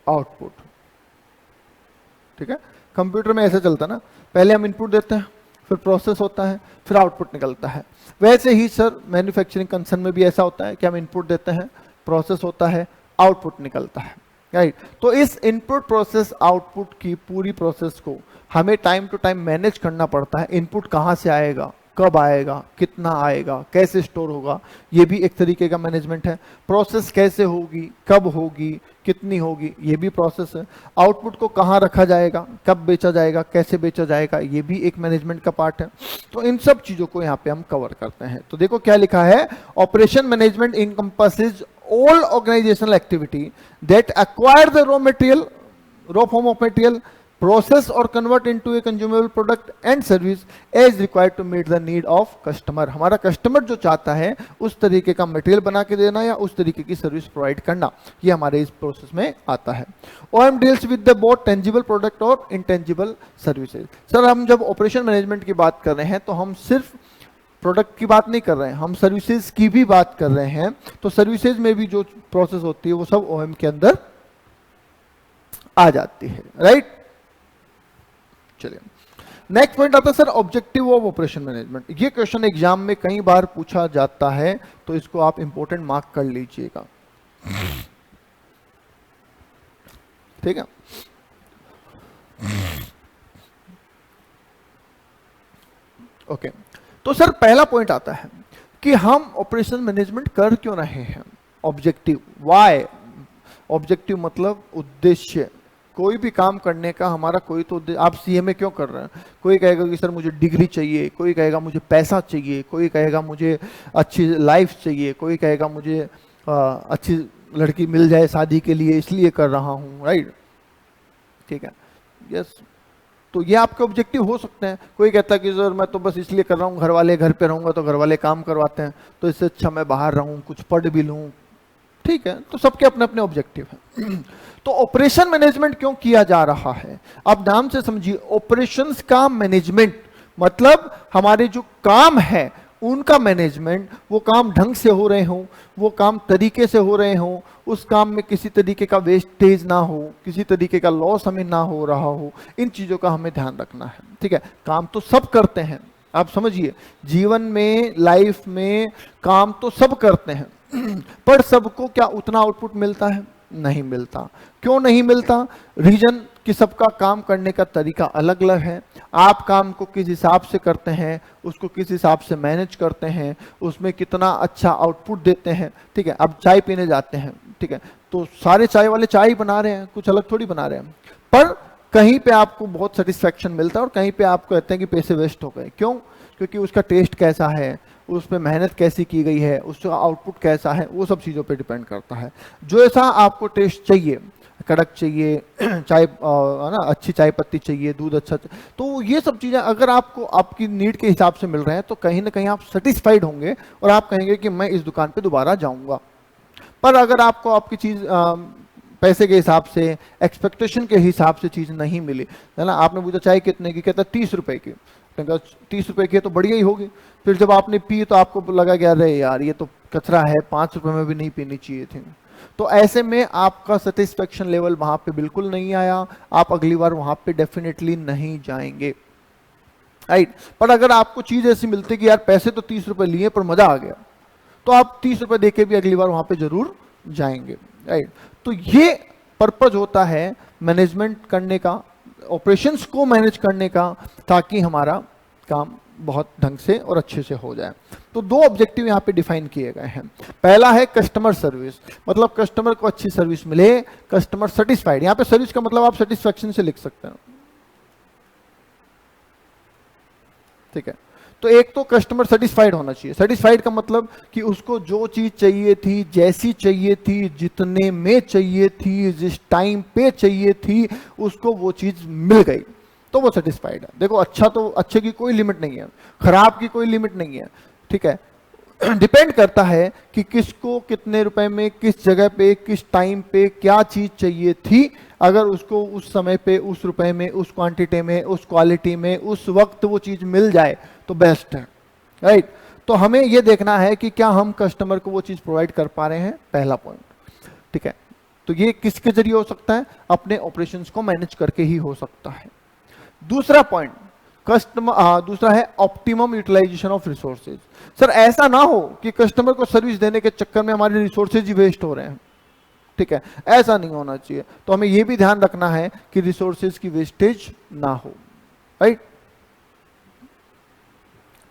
आउटपुट। ठीक है, कंप्यूटर में ऐसे चलता ना, पहले हम इनपुट देते हैं, फिर प्रोसेस होता है, फिर आउटपुट निकलता है। वैसे ही सर मैन्युफैक्चरिंग कंसर्न में भी ऐसा होता है कि हम इनपुट देते हैं, प्रोसेस होता है, आउटपुट निकलता है। राइट, तो इस इनपुट प्रोसेस आउटपुट की पूरी प्रोसेस को हमें टाइम टू टाइम मैनेज करना पड़ता है। इनपुट कहाँ से आएगा, कब आएगा, कितना आएगा, कैसे स्टोर होगा, ये भी एक तरीके का मैनेजमेंट है। प्रोसेस कैसे होगी, कब होगी, कितनी होगी, ये भी प्रोसेस है। आउटपुट को कहाँ रखा जाएगा, कब बेचा जाएगा, कैसे बेचा जाएगा, ये भी एक मैनेजमेंट का पार्ट है। तो इन सब चीजों को यहाँ पे हम कवर करते हैं। तो देखो क्या लिखा है, operation management encompasses all organisational activity that acquire the raw form of material, process or convert into a consumable product and service as required to meet the need of customer। हमारा customer जो चाहता है उस तरीके का material बना के देना या उस तरीके की सर्विस प्रोवाइड करना, ये हमारे इस प्रोसेस में आता है। OM deals with the both tangible product और इंटेंजिबल सर्विसेज। सर हम जब ऑपरेशन मैनेजमेंट की बात कर रहे हैं तो हम सिर्फ प्रोडक्ट की बात नहीं कर रहे हैं, हम सर्विसेज की भी बात कर रहे हैं। तो सर्विसेज में भी जो प्रोसेस होती है वो सब OM के अंदर आ जाती है। राइट, चलिए नेक्स्ट पॉइंट आता है sir objective of operation management. ये क्वेश्चन एग्जाम में कई बार पूछा जाता है, तो इसको आप इंपॉर्टेंट मार्क कर लीजिएगा। ठीक है, ओके, तो सर पहला पॉइंट आता है कि हम ऑपरेशन मैनेजमेंट कर क्यों रहे हैं। Objective, why. ऑब्जेक्टिव मतलब उद्देश्य। कोई भी काम करने का हमारा कोई तो, आप सीएमए क्यों कर रहे हैं? कोई कहेगा कि सर मुझे डिग्री चाहिए, कोई कहेगा मुझे पैसा चाहिए, कोई कहेगा मुझे अच्छी लाइफ चाहिए, कोई कहेगा मुझे अच्छी लड़की मिल जाए शादी के लिए इसलिए कर रहा हूँ। राइट, ठीक है, यस, तो ये आपके ऑब्जेक्टिव हो सकते हैं। कोई कहता है कि सर मैं तो बस इसलिए कर रहा हूँ, घर वाले, घर पे रहूँगा तो घर वाले काम करवाते हैं, तो इससे अच्छा मैं बाहर रहूँ, कुछ पढ़ भी लूँ, ठीक है, तो सबके अपने अपने ऑब्जेक्टिव हैं। तो ऑपरेशन मैनेजमेंट क्यों किया जा रहा है, आप नाम से समझिए। ऑपरेशंस का मैनेजमेंट मतलब हमारे जो काम है उनका मैनेजमेंट, वो काम ढंग से हो रहे हों, वो काम तरीके से हो रहे हों, उस काम में किसी तरीके का वेस्टेज ना हो, किसी तरीके का लॉस हमें ना हो रहा हो, इन चीज़ों का हमें ध्यान रखना है। ठीक है, काम तो सब करते हैं, आप समझिए, जीवन में, लाइफ में काम तो सब करते हैं, पर सबको क्या उतना आउटपुट मिलता है? नहीं मिलता। क्यों नहीं मिलता? रीजन कि सबका काम करने का तरीका अलग अलग है। आप काम को किस हिसाब से करते हैं, उसको किस हिसाब से मैनेज करते हैं, उसमें कितना अच्छा आउटपुट देते हैं। ठीक है, अब चाय पीने जाते हैं, ठीक है, तो सारे चाय वाले चाय ही बना रहे हैं, कुछ अलग थोड़ी बना रहे हैं, पर कहीं पे आपको बहुत सेटिस्फैक्शन मिलता है और कहीं पे आप कहते हैं कि पैसे वेस्ट हो गए। क्यों? क्योंकि उसका टेस्ट कैसा है, उसमें मेहनत कैसी की गई है, उसका आउटपुट कैसा है, वो सब चीज़ों पे डिपेंड करता है। जो ऐसा आपको टेस्ट चाहिए, कड़क चाहिए, चाय ना अच्छी चाय पत्ती चाहिए, दूध अच्छा चाहिए, तो ये सब चीज़ें अगर आपको आपकी नीड के हिसाब से मिल रहे हैं तो कहीं ना कहीं आप सेटिस्फाइड होंगे और आप कहेंगे कि मैं इस दुकान पे दोबारा जाऊंगा। पर अगर आपको आपकी चीज़ पैसे के हिसाब से, एक्सपेक्टेशन के हिसाब से चीज़ नहीं मिली, है ना, आपने पूछा चाय कितने की, कहता 30 रुपए की, 30 रुपए की है तो बढ़िया ही होगी। फिर जब आपने पी तो आपको लगा कि अरे यार ये तो कचरा है, 5 रुपए में भी नहीं पीनी चाहिए थी। तो ऐसे में आपका सेटिस्फेक्शन लेवल वहां पे बिल्कुल नहीं आया, आप अगली बार वहां पे डेफिनेटली नहीं जाएंगे, राइट। पर अगर आपको चीज ऐसी मिलती कि यार पैसे तो 30 रुपए लिए पर मजा आ गया, तो आप 30 रुपए देके भी अगली बार वहां पे जरूर जाएंगे, राइट। तो ये पर्पज होता है मैनेजमेंट करने का, ऑपरेशंस को मैनेज करने का, ताकि हमारा काम बहुत ढंग से और अच्छे से हो जाए। तो दो ऑब्जेक्टिव यहाँ पे डिफाइन किए गए हैं। पहला है कस्टमर सर्विस, मतलब कस्टमर को अच्छी सर्विस मिले, कस्टमर सेटिस्फाइड। यहाँ पे सर्विस का मतलब आप सेटिस्फैक्शन से लिख सकते हैं, ठीक है। तो एक तो कस्टमर सेटिस्फाइड होना चाहिए। सेटिस्फाइड का मतलब कि उसको जो चीज चाहिए थी, जैसी चाहिए थी, जितने में चाहिए थी, जिस टाइम पे चाहिए थी, उसको वो चीज मिल गई, तो वो सेटिस्फाइड है। देखो, अच्छा तो अच्छे की कोई लिमिट नहीं है, खराब की कोई लिमिट नहीं है, ठीक है। डिपेंड करता है कि किसको कितने रुपए में, किस जगह पे, किस टाइम पे क्या चीज चाहिए थी। अगर उसको उस समय पे, उस रुपए में, उस क्वांटिटी में, उस क्वालिटी में, उस वक्त वो चीज मिल जाए तो बेस्ट है, राइट। तो हमें ये देखना है कि क्या हम कस्टमर को वो चीज प्रोवाइड कर पा रहे हैं, पहला पॉइंट, ठीक है। तो ये किसके जरिए हो सकता है? अपने ऑपरेशंस को मैनेज करके ही हो सकता है। दूसरा पॉइंट दूसरा है optimum utilisation of resources. Sir ऐसा ना हो कि कस्टमर को सर्विस देने के चक्कर में हमारे रिसोर्सेज ही वेस्ट हो रहे हैं, ठीक है, ऐसा नहीं होना चाहिए। तो हमें यह भी ध्यान रखना है कि रिसोर्सेज की वेस्टेज ना हो, राइट,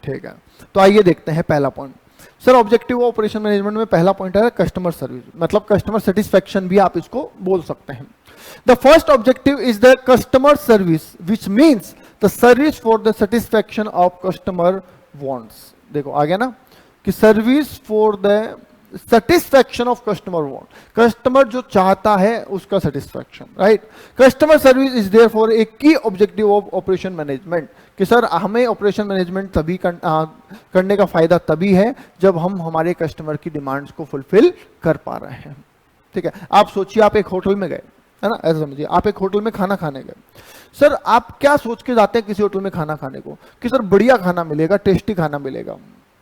ठीक है। तो आइए देखते हैं पहला point. Sir objective operation management में पहला पॉइंट है कस्टमर सर्विस, मतलब कस्टमर सेटिस्फेक्शन भी आप इसको बोल सकते हैं। The first objective is the customer service which means the service for the satisfaction of customer wants. देखो आ गया ना, कि service for the satisfaction of customer want, customer जो चाहता है उसका satisfaction, right. Customer service is there for a key objective of operation management, कि सर हमें ऑपरेशन मैनेजमेंट तभी करने का फायदा तभी है जब हम हमारे कस्टमर की डिमांड्स को फुलफिल कर पा रहे हैं, ठीक है। आप सोचिए, आप एक होटल में गए, है ना, ऐसा समझिए, आप एक होटल में खाना खाने गए। सर आप क्या सोच के जाते हैं किसी होटल में खाना खाने को, कि सर बढ़िया खाना मिलेगा, टेस्टी खाना मिलेगा।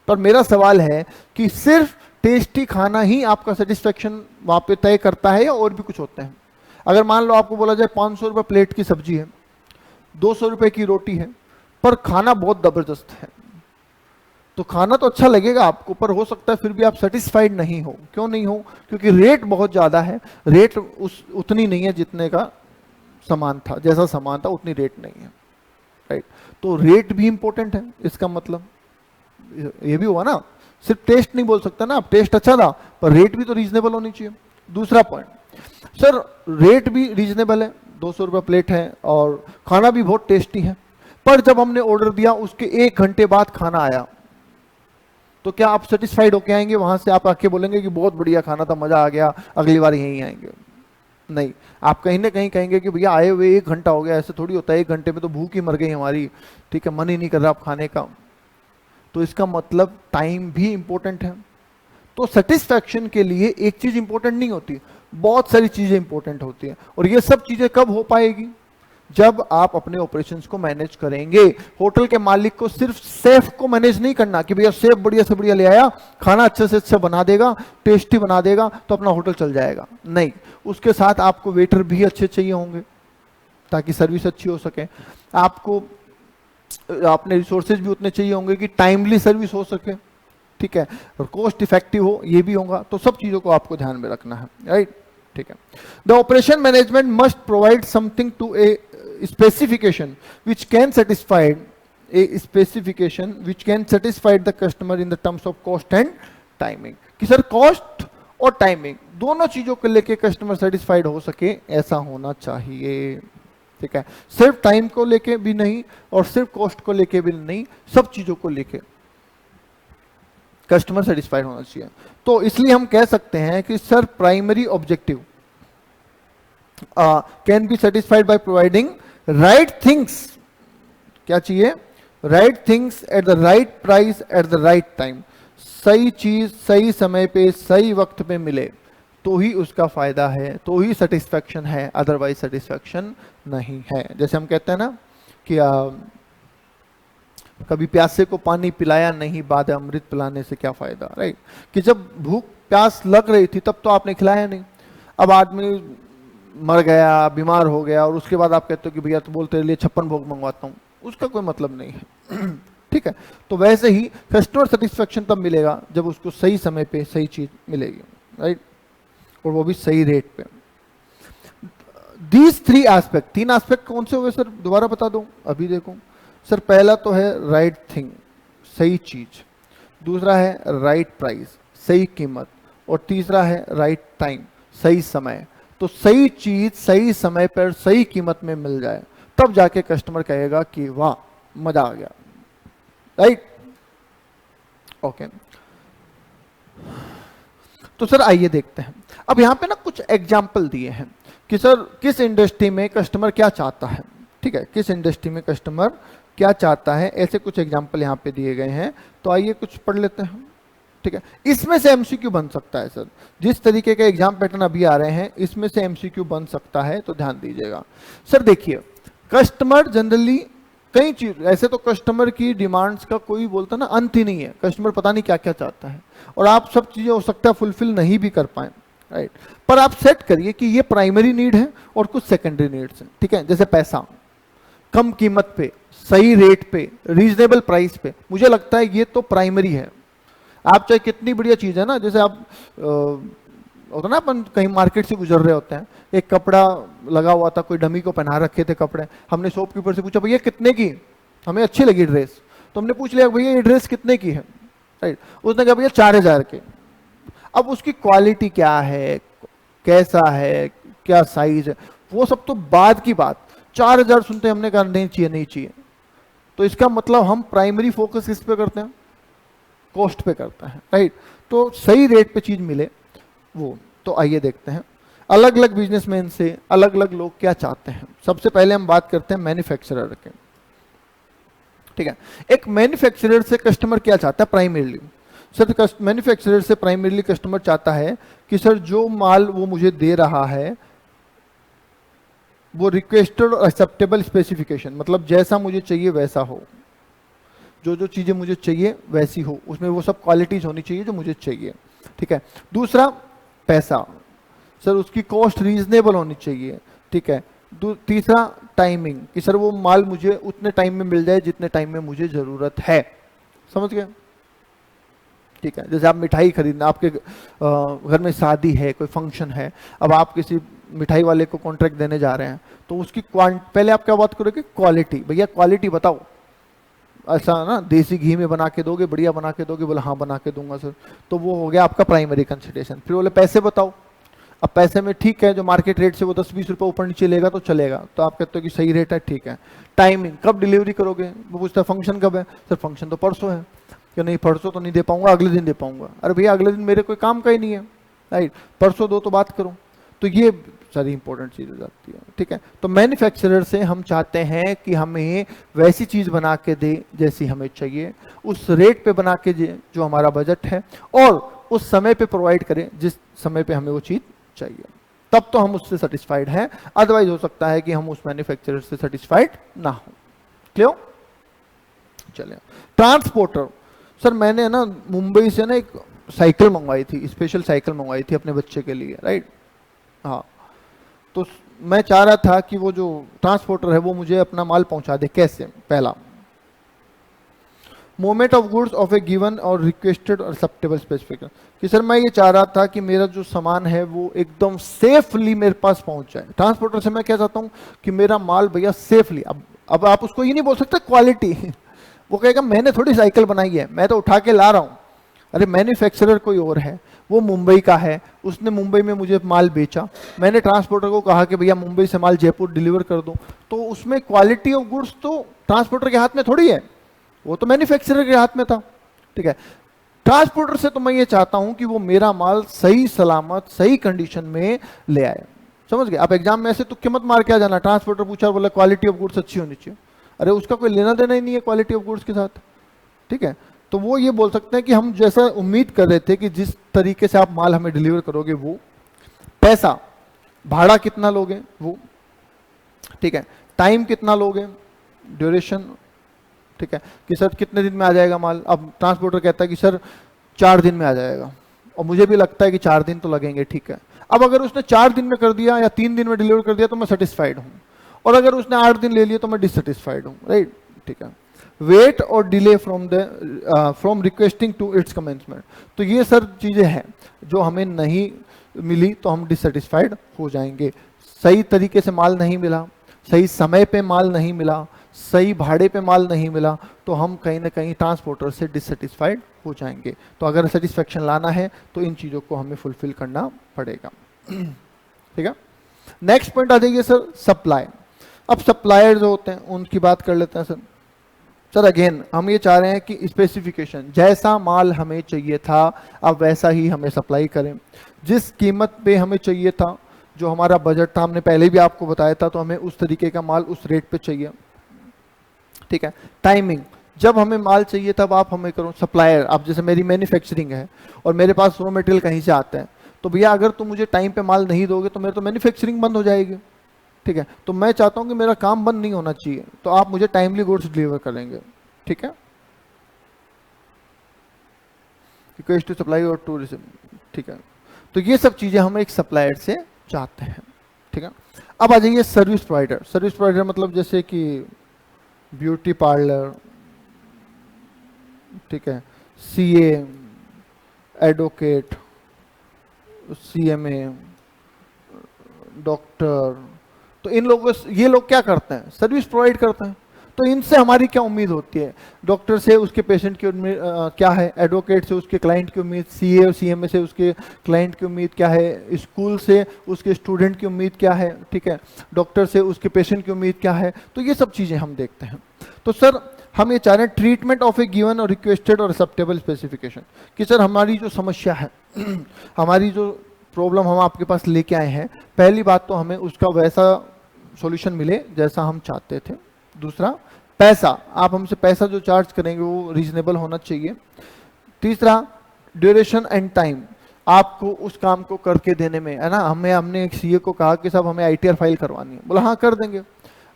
पर मेरा सवाल है कि सिर्फ टेस्टी खाना ही आपका सेटिस्फेक्शन वहां पे तय करता है या और भी कुछ होते हैं? अगर मान लो आपको बोला जाए 500 रुपये प्लेट की सब्जी है, 200 रुपये की रोटी है, पर खाना बहुत जबरदस्त है, तो खाना तो अच्छा लगेगा आपको, पर हो सकता है फिर भी आप सेटिस्फाइड नहीं हो। क्यों नहीं हो? क्योंकि रेट बहुत ज्यादा है, रेट उतनी नहीं है जितने का सामान था, जैसा सामान था उतनी रेट नहीं है, राइट। तो रेट भी इंपॉर्टेंट है, इसका मतलब ये भी हुआ ना, सिर्फ टेस्ट नहीं बोल सकता ना आप, टेस्ट अच्छा था पर रेट भी तो रीजनेबल होनी चाहिए। दूसरा पॉइंट, सर रेट भी रीजनेबल है, 200 रुपये प्लेट है और खाना भी बहुत टेस्टी है, पर जब हमने ऑर्डर दिया उसके 1 घंटे बाद खाना आया, तो क्या आप सेटिस्फाइड होके आएंगे वहां से? आप आके बोलेंगे कि बहुत बढ़िया खाना था, मजा आ गया, अगली बार यहीं आएंगे? नहीं, आप कहीं ना कहीं कहेंगे कि भैया आए हुए 1 घंटा हो गया, ऐसे थोड़ी होता है, 1 घंटे में तो भूख ही मर गई हमारी, ठीक है, मन ही नहीं कर रहा आप खाने का। तो इसका मतलब टाइम भी इंपॉर्टेंट है। तो सेटिस्फैक्शन के लिए एक चीज इंपॉर्टेंट नहीं होती, बहुत सारी चीजें इंपॉर्टेंट होती हैं। और ये सब चीजें कब हो पाएगी? जब आप अपने ऑपरेशंस को मैनेज करेंगे। होटल के मालिक को सिर्फ शेफ को मैनेज नहीं करना कि भैया शेफ बढ़िया से बढ़िया ले आया, खाना अच्छे से अच्छा बना देगा, टेस्टी बना देगा तो अपना होटल चल जाएगा, नहीं। उसके साथ आपको वेटर भी अच्छे चाहिए होंगे ताकि सर्विस अच्छी हो सके। आपको अपने रिसोर्सेज भी उतने चाहिए होंगे कि टाइमली सर्विस हो सके, ठीक है, और कॉस्ट इफेक्टिव हो, ये भी होगा। तो सब चीजों को आपको ध्यान में रखना है, राइट, ठीक है। The operation management must provide something to a specification which can satisfied a specification which can satisfy the customer in the terms of cost and timing, कि सर कॉस्ट और टाइमिंग दोनों चीजों को लेके कस्टमर सेटिस्फाइड हो सके, ऐसा होना चाहिए, ठीक है। सिर्फ टाइम को लेके भी नहीं और सिर्फ कॉस्ट को लेके भी नहीं, सब चीजों को लेके कस्टमर सेटिस्फाइड होना चाहिए। तो इसलिए हम कह सकते हैं कि sir primary objective can be satisfied by providing right things, क्या चाहिए? Right things at the right price at the right time. सही चीज सही समय पे सही वक्त पे मिले तो ही उसका फायदा है, तो ही सेटिस्फैक्शन है, अदरवाइज सेटिस्फैक्शन नहीं है। जैसे हम कहते हैं ना कि कभी प्यासे को पानी पिलाया नहीं, बाद अमृत पिलाने से क्या फायदा, राइट। कि जब भूख प्यास लग रही थी तब तो आपने खिलाया नहीं, अब आदमी मर गया, बीमार हो गया, और उसके बाद आप कहते हो कि भैया तो बोलते लिए 56 भोग मंगवाता हूँ, उसका कोई मतलब नहीं है ठीक है। तो वैसे ही कस्टमर सेटिस्फेक्शन तब मिलेगा जब उसको सही समय पे सही चीज मिलेगी, राइट, और वो भी सही रेट पे। दीज 3 एस्पेक्ट, 3 एस्पेक्ट कौन से हुए सर? दोबारा बता दो, अभी देखो सर। पहला तो है राइट थिंग, सही चीज, दूसरा है राइट प्राइस, सही कीमत, और तीसरा है राइट टाइम, सही समय। तो सही चीज सही समय पर सही कीमत में मिल जाए तब जाके कस्टमर कहेगा कि वाह मजा आ गया, राइट, ओके। तो सर आइए देखते हैं, अब यहां पे ना कुछ एग्जाम्पल दिए हैं कि सर किस इंडस्ट्री में कस्टमर क्या चाहता है, ठीक है, किस इंडस्ट्री में कस्टमर क्या चाहता है, ऐसे कुछ एग्जाम्पल यहां पे दिए गए हैं। तो आइए कुछ पढ़ लेते हैं, ठीक है। इसमें से एमसीक्यू बन सकता है सर, जिस तरीके के एग्जाम पैटर्न अभी आ रहे हैं इसमें से एमसीक्यू बन सकता है, तो ध्यान दीजिएगा। सर देखिए, कस्टमर जनरली कई चीज, ऐसे तो कस्टमर की डिमांड्स का कोई बोलता ना अंत ही नहीं है, कस्टमर पता नहीं क्या क्या चाहता है, और आप सब चीजें हो सकता है फुलफिल नहीं भी कर पाए, राइट। पर आप सेट करिए कि ये प्राइमरी नीड है और कुछ सेकेंडरी नीड्स हैं, ठीक है। जैसे पैसा, कम कीमत पे, सही रेट पे, रीजनेबल प्राइस पे, मुझे लगता है ये तो प्राइमरी है। आप चाहे कितनी बढ़िया चीज है ना, जैसे आप होता ना, अपन कहीं मार्केट से गुजर रहे होते हैं, एक कपड़ा लगा हुआ था, कोई डमी को पहना रखे थे कपड़े, हमने शॉपकीपर से पूछा भैया कितने की, हमें अच्छी लगी ड्रेस, तो हमने पूछ लिया भैया ये ड्रेस कितने की है, राइट। उसने कहा भैया 4000 के। अब उसकी क्वालिटी क्या है, कैसा है, क्या साइज है, वो सब तो बाद की बात, 4000 सुनते हमने कहा नहीं चाहिए नहीं चाहिए। तो इसका मतलब हम प्राइमरी फोकस किस पे करते हैं? कॉस्ट पे करता है, राइट। तो सही रेट पे चीज मिले वो। तो आइए देखते हैं अलग अलग बिजनेसमैन से अलग अलग लोग क्या चाहते हैं। सबसे पहले हम बात करते हैं मैन्युफैक्चरर के, ठीक है। एक मैन्युफैक्चरर से कस्टमर क्या चाहता है प्राइमरीली? सर मैन्युफैक्चरर से प्राइमरीली कस्टमर चाहता है कि सर जो माल वो मुझे दे रहा है वो रिक्वेस्टेड और एक्सेप्टेबल स्पेसिफिकेशन, मतलब जैसा मुझे चाहिए वैसा हो, जो जो चीजें मुझे चाहिए वैसी हो, उसमें वो सब क्वालिटीज होनी चाहिए जो मुझे चाहिए, ठीक है। दूसरा पैसा, सर उसकी कॉस्ट रीजनेबल होनी चाहिए, ठीक है। तीसरा टाइमिंग, कि सर वो माल मुझे उतने टाइम में मिल जाए जितने टाइम में मुझे जरूरत है, समझ गए, ठीक है। जैसे आप मिठाई खरीदना, आपके घर में शादी है, कोई फंक्शन है, अब आप किसी मिठाई वाले को कॉन्ट्रैक्ट देने जा रहे हैं, तो उसकी पहले आप क्या बात करोगे? क्वालिटी, भैया क्वालिटी बताओ, ऐसा ना देसी घी में बना के दोगे, बढ़िया बना के दोगे? बोले हाँ बना के दूंगा सर। तो वो हो गया आपका प्राइमरी कंसिडरेशन। फिर बोले पैसे बताओ, अब पैसे में ठीक है, जो मार्केट रेट से वो 10-20 रुपए ऊपर नीचे लेगा तो चलेगा, तो आप कहते हो कि सही रेट है, ठीक है। टाइमिंग, कब डिलीवरी करोगे? वो पूछता है फंक्शन कब है? सर फंक्शन तो परसों है। कि नहीं परसों तो नहीं दे पाऊंगा, अगले दिन दे पाऊंगा। अरे भैया अगले दिन मेरे कोई काम का ही नहीं है, राइट, परसों दो तो बात करूं। तो ये सारी इंपॉर्टेंट चीज हो जाती है, ठीक है। तो मैन्युफैक्चरर से हम चाहते हैं कि हमें वैसी चीज बना के दे जैसी हमें चाहिए, उस रेट पे बना के दे जो हमारा बजट है, और उस समय पे प्रोवाइड करें जिस समय पे हमें वो चीज़ चाहिए, तब तो हम उससे सेटिस्फाइड हैं। अदरवाइज हो सकता है कि हम उस मैन्युफैक्चरर से सेटिस्फाइड ना हो। क्लियर? चलिए, ट्रांसपोर्टर। सर मैंने ना मुंबई से ना एक साइकिल मंगवाई थी, स्पेशल साइकिल मंगवाई थी अपने बच्चे के लिए, राइट? हाँ, तो मैं चाह रहा था कि वो जो ट्रांसपोर्टर है वो मुझे अपना माल पहुंचा दे। कैसे? पहला, movement of goods of A given और रिक्वेस्टेड और एक्सेप्टेबल स्पेसिफिकेशन, कि सर मैं ये चाह रहा था कि मेरा जो सामान है वो एकदम सेफली मेरे पास पहुंच जाए। ट्रांसपोर्टर से मैं क्या चाहता हूँ कि मेरा माल भैया सेफली, अब आप उसको ये नहीं बोल सकते क्वालिटी वो कहेगा मैंने थोड़ी साइकिल बनाई है, मैं तो उठा के ला रहा हूँ। अरे मैन्युफैक्चरर कोई और है, वो मुंबई का है, उसने मुंबई में मुझे माल बेचा, मैंने ट्रांसपोर्टर को कहा कि भैया मुंबई से माल जयपुर डिलीवर कर दो, तो उसमें क्वालिटी ऑफ गुड्स तो ट्रांसपोर्टर के हाथ में थोड़ी है, वो तो मैन्युफैक्चरर के हाथ में था। ठीक है, ट्रांसपोर्टर से तो मैं ये चाहता हूं कि वो मेरा माल सही सलामत सही कंडीशन में ले आए। समझ गए? आप एग्जाम में ऐसे तुक्के मत मार के आ जाना, ट्रांसपोर्टर पूछा बोला क्वालिटी ऑफ गुड्स अच्छी होनी चाहिए, अरे उसका कोई लेना देना ही नहीं है क्वालिटी ऑफ गुड्स के साथ। ठीक है, तो वो ये बोल सकते हैं कि हम जैसा उम्मीद कर रहे थे कि जिस तरीके से आप माल हमें डिलीवर करोगे वो, पैसा भाड़ा कितना लोगे वो, ठीक है, टाइम कितना लोगे, ड्यूरेशन, ठीक है, कि सर कितने दिन में आ जाएगा माल। अब ट्रांसपोर्टर कहता है कि सर 4 दिन में आ जाएगा, और मुझे भी लगता है कि 4 दिन तो लगेंगे। ठीक है, अब अगर उसने 4 दिन में कर दिया या 3 दिन में डिलीवर कर दिया तो मैं सेटिस्फाइड हूँ, और अगर उसने 8 दिन ले लिए तो मैं डिससेटिस्फाइड हूँ, राइट? ठीक है, वेट और delay from requesting to its commencement, तो ये सर चीजें हैं जो हमें नहीं मिली तो हम डिससेटिस्फाइड हो जाएंगे। सही तरीके से माल नहीं मिला, सही समय पे माल नहीं मिला, सही भाड़े पे माल नहीं मिला, तो हम कहीं ना कहीं ट्रांसपोर्टर से डिससेटिस्फाइड हो जाएंगे। तो अगर सेटिस्फेक्शन लाना है तो इन चीजों को हमें फुलफिल करना पड़ेगा। ठीक है, नेक्स्ट पॉइंट आ जाइए सर, सप्लाई। अब सप्लायर जो होते हैं उनकी बात कर लेते हैं सर। सर अगेन हम ये चाह रहे हैं कि स्पेसिफिकेशन, जैसा माल हमें चाहिए था अब वैसा ही हमें सप्लाई करें, जिस कीमत पे हमें चाहिए था, जो हमारा बजट था, हमने पहले भी आपको बताया था, तो हमें उस तरीके का माल उस रेट पे चाहिए। ठीक है, टाइमिंग, जब हमें माल चाहिए तब आप हमें करो। सप्लायर, अब जैसे मेरी मैन्युफैक्चरिंग है और मेरे पास रॉ मटेरियल कहीं से आता है, तो भैया अगर तुम मुझे टाइम पे माल नहीं दोगे तो मेरे तो मैन्युफैक्चरिंग बंद हो जाएगी। ठीक है, तो मैं चाहता हूं कि मेरा काम बंद नहीं होना चाहिए, तो आप मुझे टाइमली गुड्स डिलीवर करेंगे। ठीक है, रिक्वेस्ट टू सप्लाई और टू रिसीव। ठीक है, तो ये सब चीजें हम एक सप्लायर से चाहते हैं। ठीक है, अब आ जाइए सर्विस प्रोवाइडर। सर्विस प्रोवाइडर मतलब जैसे कि ब्यूटी पार्लर, ठीक है, सीए, एडवोकेट, सीएमए, डॉक्टर, तो इन लोगों, ये लोग क्या करते हैं? सर्विस प्रोवाइड करते हैं। तो इनसे हमारी क्या उम्मीद होती है? डॉक्टर से उसके पेशेंट की उम्मीद क्या है, एडवोकेट से उसके क्लाइंट की उम्मीद, सीए और सीएमए से उसके क्लाइंट की उम्मीद क्या है, स्कूल से उसके स्टूडेंट की उम्मीद क्या है, ठीक है, डॉक्टर से उसके पेशेंट की उम्मीद क्या है। तो ये सब चीज़ें हम देखते हैं। तो सर हम ये चाह रहे हैं ट्रीटमेंट ऑफ ए गिवन और रिक्वेस्टेड और एक्सेप्टेबल स्पेसिफिकेशन, कि सर हमारी जो समस्या है हमारी जो प्रॉब्लम हम आपके पास लेके आए हैं, पहली बात तो हमें उसका वैसा सॉल्यूशन मिले जैसा हम चाहते थे। दूसरा, पैसा, आप हमसे पैसा जो चार्ज करेंगे वो रीजनेबल होना चाहिए। तीसरा, ड्यूरेशन एंड टाइम, आपको उस काम को करके देने में, है ना, हमने एक सीए को कहा कि साहब हमें आईटीआर फाइल करवानी है, बोला हाँ कर देंगे।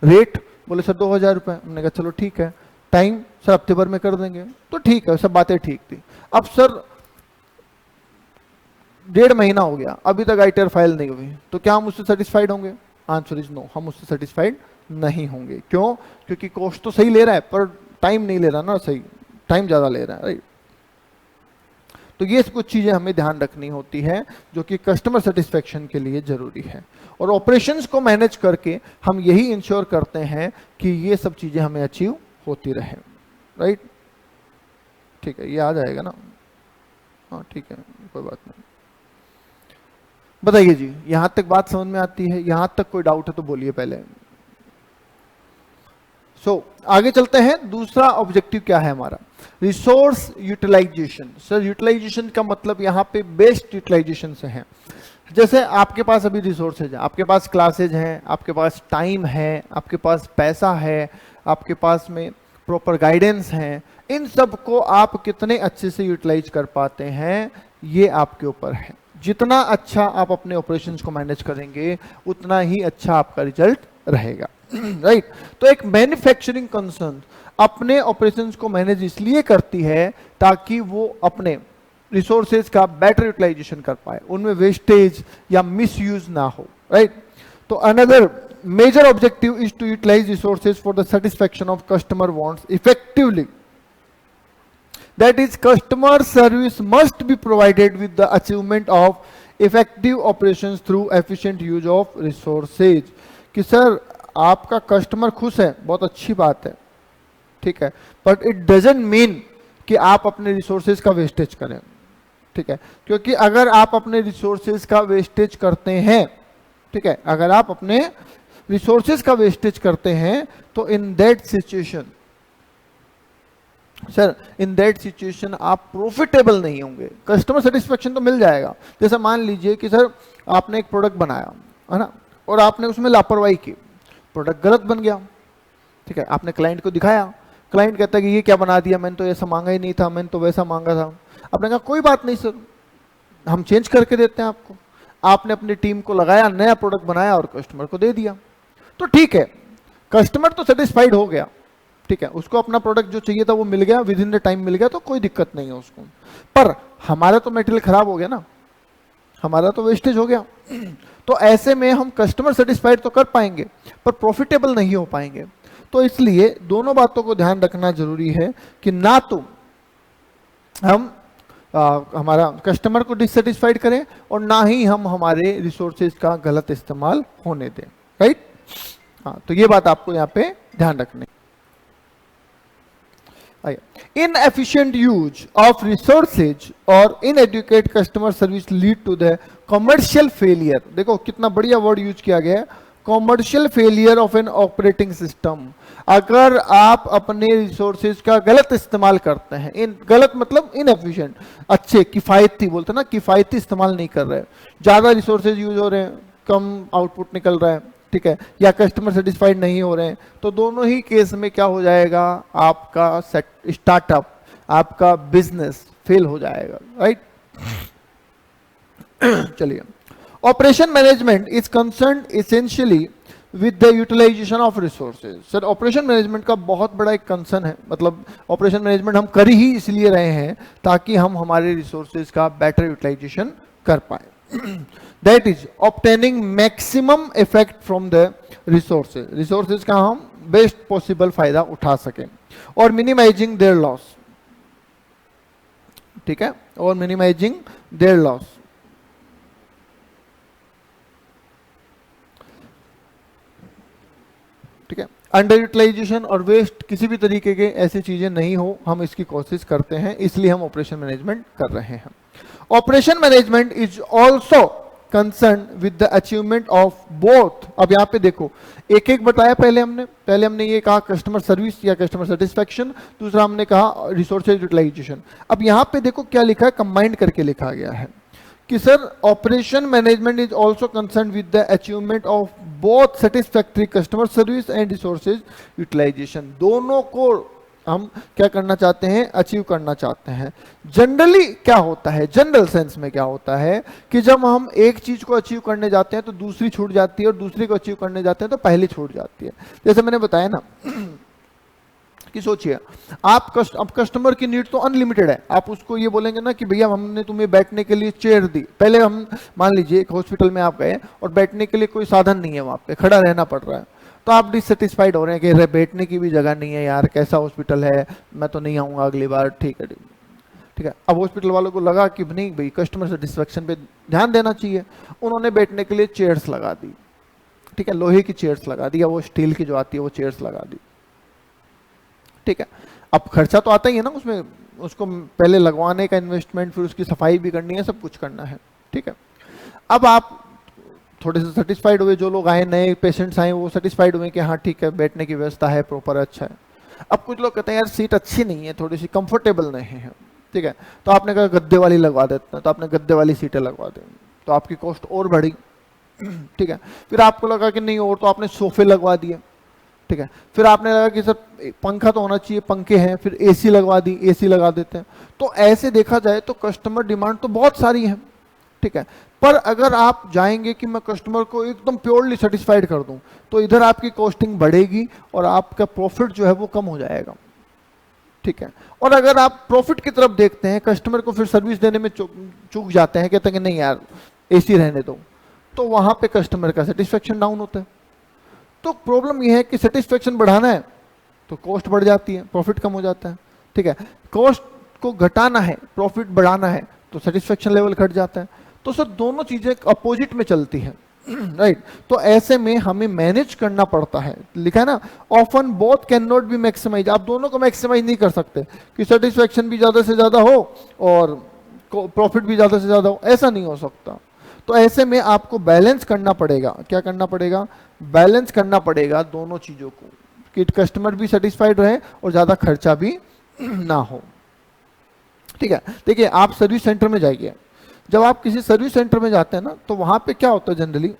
रेट, बोले सर 2000 रुपये, हमने कहा चलो ठीक है। टाइम, सर हफ्ते भर में कर देंगे, तो ठीक है, सब बातें ठीक थी। अब सर 1.5 महीना हो गया, अभी तक आईटीआर फाइल नहीं हुई, तो क्या हम उससे सेटिस्फाइड होंगे? आंसर इज नो, हम उससे सेटिस्फाइड नहीं होंगे। क्यों? क्योंकि कॉस्ट तो सही ले रहा है पर टाइम नहीं ले रहा ना, सही टाइम ज्यादा ले रहा है, राइट? तो ये कुछ चीजें हमें ध्यान रखनी होती है जो कि कस्टमर सेटिस्फेक्शन के लिए जरूरी है, और ऑपरेशंस को मैनेज करके हम यही इंश्योर करते हैं कि ये सब चीजें हमें अचीव होती रहे, राइट? ठीक है, ये आ जाएगा ना? हाँ ठीक है, कोई बात नहीं। बताइए जी, यहां तक बात समझ में आती है? यहां तक कोई डाउट है तो बोलिए पहले। आगे चलते हैं। दूसरा ऑब्जेक्टिव क्या है हमारा? Resource utilisation. सर यूटिलाइजेशन का मतलब यहाँ पे बेस्ट यूटिलाइजेशन से है। जैसे आपके पास अभी रिसोर्सेज है, आपके पास क्लासेज हैं, आपके पास टाइम है, आपके पास पैसा है, आपके पास में प्रॉपर गाइडेंस है, इन सब को आप कितने अच्छे से यूटिलाइज कर पाते हैं, ये आपके ऊपर है। जितना अच्छा आप अपने ऑपरेशंस को मैनेज करेंगे उतना ही अच्छा आपका रिजल्ट रहेगा। राइट तो एक मैन्युफैक्चरिंग कंसर्न अपने ऑपरेशंस को मैनेज इसलिए करती है ताकि वो अपने रिसोर्सेज का बेटर यूटिलाइजेशन कर पाए, उनमें वेस्टेज या मिसयूज ना हो। राइट तो another major objective is to utilise resources for the satisfaction of customer wants effectively. That is, customer service must be provided with the achievement of effective operations through efficient use of resources। कि sir आपका customer खुश है, बहुत अच्छी बात है, ठीक है, बट इट डजंट मीन कि आप अपने रिसोर्सेज का वेस्टेज करें। ठीक है, क्योंकि अगर आप अपने रिसोर्सेज का वेस्टेज करते हैं, ठीक है, अगर आप अपने रिसोर्सेज का वेस्टेज करते हैं तो in that situation sir, in that situation आप प्रॉफिटेबल नहीं होंगे। कस्टमर सेटिस्फेक्शन तो मिल जाएगा, जैसे मान लीजिए कि सर आपने एक प्रोडक्ट बनाया है ना, और आपने उसमें लापरवाही की, प्रोडक्ट गलत बन गया, ठीक है, आपने क्लाइंट को दिखाया, क्लाइंट कहता है कि ये क्या बना दिया, मैंने तो ऐसा मांगा ही नहीं था, मैंने तो वैसा मांगा था। आपने कहा कोई बात नहीं सर, हम चेंज करके देते हैं आपको। आपने अपनी टीम को लगाया, नया प्रोडक्ट बनाया और कस्टमर को दे दिया, तो ठीक है, कस्टमर तो सेटिस्फाइड हो गया, ठीक है, उसको अपना प्रोडक्ट जो चाहिए था वो मिल गया, विद इन द टाइम मिल गया, तो कोई दिक्कत नहीं है उसको। पर हमारा तो मटेरियल खराब हो गया ना, हमारा तो वेस्टेज हो गया। तो ऐसे में हम कस्टमर सेटिस्फाइड तो कर पाएंगे पर प्रॉफिटेबल नहीं हो पाएंगे। तो इसलिए दोनों बातों को ध्यान रखना जरूरी है कि ना तो हम हमारा कस्टमर को डिससेटिस्फाइड करें और ना ही हम हमारे रिसोर्सेज का गलत इस्तेमाल होने दें। राइट, हाँ, तो ये बात आपको यहाँ पे ध्यान रखनी। Inefficient use of resources or inadequate customer service lead to the commercial failure। देखो कितना बढ़िया वर्ड यूज किया गया है, commercial failure of an operating system. अगर आप अपने रिसोर्सेज का गलत इस्तेमाल करते हैं, इन गलत मतलब इनएफिशिएंट, अच्छे किफायती बोलते हैं ना, किफायती इस्तेमाल नहीं कर रहे, ज्यादा रिसोर्सेज यूज हो रहे हैं, कम आउटपुट निकल रहा है, ठीक है, या कस्टमर सेटिस्फाइड नहीं हो रहे हैं, तो दोनों ही केस में क्या हो जाएगा, आपका स्टार्टअप, आपका बिजनेस फेल हो जाएगा। राइट चलिए, operation management is concern essentially with the utilisation of resources. Sir operation management का बहुत बड़ा एक कंसर्न है, मतलब ऑपरेशन मैनेजमेंट हम कर ही इसलिए रहे हैं ताकि हम हमारे रिसोर्सेज का बेटर यूटिलाइजेशन कर पाए। That is obtaining maximum effect from the resources। Resources का हम बेस्ट पॉसिबल फायदा उठा सकें और मिनिमाइजिंग देयर लॉस, ठीक है, और मिनिमाइजिंग देयर लॉस। ठीक है, अंडर यूटिलाइजेशन और वेस्ट किसी भी तरीके के ऐसी चीजें नहीं हो, हम इसकी कोशिश करते हैं, इसलिए हम ऑपरेशन मैनेजमेंट कर रहे हैं। Operation management is also concern with the achievement of both. अब यहां पे देखो, एक एक बताया, पहले हमने ये कहा कस्टमर सर्विस या कस्टमर सेटिस्फैक्शन, दूसरा हमने कहा रिसोर्सेज यूटिलाइजेशन। अब यहां पे देखो क्या लिखा है, कंबाइंड करके लिखा गया है कि sir operation management is also concern with the achievement of both satisfactory customer service and resources utilisation. दोनों को हम क्या करना चाहते हैं, अचीव करना चाहते हैं। जनरली क्या होता है, जनरल सेंस में क्या होता है कि जब हम एक चीज को अचीव करने जाते हैं तो दूसरी छूट जाती है, और दूसरी को अचीव करने जाते हैं तो पहली छूट जाती है। जैसे मैंने बताया ना कि सोचिए आप अब कस्टमर की नीड तो अनलिमिटेड है, आप उसको ये बोलेंगे ना कि भैया हमने तुम्हें बैठने के लिए चेयर दी। पहले हम मान लीजिए एक हॉस्पिटल में आप गए और बैठने के लिए कोई साधन नहीं है, वहां पे खड़ा रहना पड़ रहा है, तो आप डिससेटिस्फाइड हो रहे हैं कि बैठने की भी जगह नहीं है यार, कैसा हॉस्पिटल है, मैं तो नहीं आऊंगा अगली बार। ठीक है, ठीक है, अब हॉस्पिटल वालों को लगा कि नहीं भाई कस्टमर सेटिस्फेक्शन पे ध्यान देना चाहिए, उन्होंने बैठने के लिए चेयर्स लगा दी, ठीक है, लोहे की चेयर्स लगा दी या वो स्टील की जो आती है वो चेयर्स लगा दी, ठीक है। अब खर्चा तो आता ही है ना उसमें, उसको पहले लगवाने का इन्वेस्टमेंट, फिर उसकी सफाई भी करनी है, सब कुछ करना है, ठीक है। अब आप थोड़े से सेटिस्फाइड हुए, जो लोग आए, नए पेशेंट्स आए, वो सेटिस्फाइड हुए कि हाँ ठीक है, बैठने की व्यवस्था है, प्रॉपर अच्छा है। अब कुछ लोग कहते हैं यार सीट अच्छी नहीं है, थोड़ी सी कंफर्टेबल नहीं है, ठीक है, तो आपने कहा गद्दे वाली लगवा देते हैं, तो आपने गद्दे वाली सीटें लगवा दी, तो आपकी कॉस्ट और बढ़ी, ठीक है। फिर आपको लगा कि नहीं और, तो आपने सोफे लगवा दिए, ठीक है। फिर आपने लगा कि सर पंखा तो होना चाहिए, पंखे हैं, फिर एसी लगवा दी, एसी लगा देते हैं। तो ऐसे देखा जाए तो कस्टमर डिमांड तो बहुत सारी है, ठीक है। पर अगर आप जाएंगे कि मैं कस्टमर को एकदम प्योरली सेटिस्फाइड कर दूं, तो इधर आपकी कॉस्टिंग बढ़ेगी और आपका प्रॉफिट जो है वो कम हो जाएगा, ठीक है। और अगर आप प्रॉफिट की तरफ देखते हैं, कस्टमर को फिर सर्विस देने में चूक जाते हैं, कहते हैं कि नहीं यार एसी रहने दो, तो वहां पे कस्टमर का सेटिस्फेक्शन डाउन होता है। तो प्रॉब्लम यह है कि सेटिस्फेक्शन बढ़ाना है तो कॉस्ट बढ़ जाती है, प्रॉफिट कम हो जाता है, ठीक है। कॉस्ट को घटाना है, प्रॉफिट बढ़ाना है, तो सेटिस्फेक्शन लेवल घट जाता है। तो सर दोनों चीजें अपोजिट में चलती हैं, राइट। तो ऐसे में हमें मैनेज करना पड़ता है, लिखा है ना, often both can not be maximise. आप दोनों को मैक्सिमाइज नहीं कर सकते कि सेटिस्फेक्शन भी ज्यादा से ज्यादा हो और प्रॉफिट भी ज्यादा से ज्यादा हो, ऐसा नहीं हो सकता। तो ऐसे में आपको बैलेंस करना पड़ेगा। क्या करना पड़ेगा? बैलेंस करना पड़ेगा दोनों चीजों को, कि कस्टमर भी सेटिस्फाइड रहे और ज्यादा खर्चा भी ना हो, ठीक है। देखिए आप सर्विस सेंटर में जाइए, जब आप किसी सर्विस सेंटर में जाते हैं ना, तो वहां पे क्या होता है जनरली,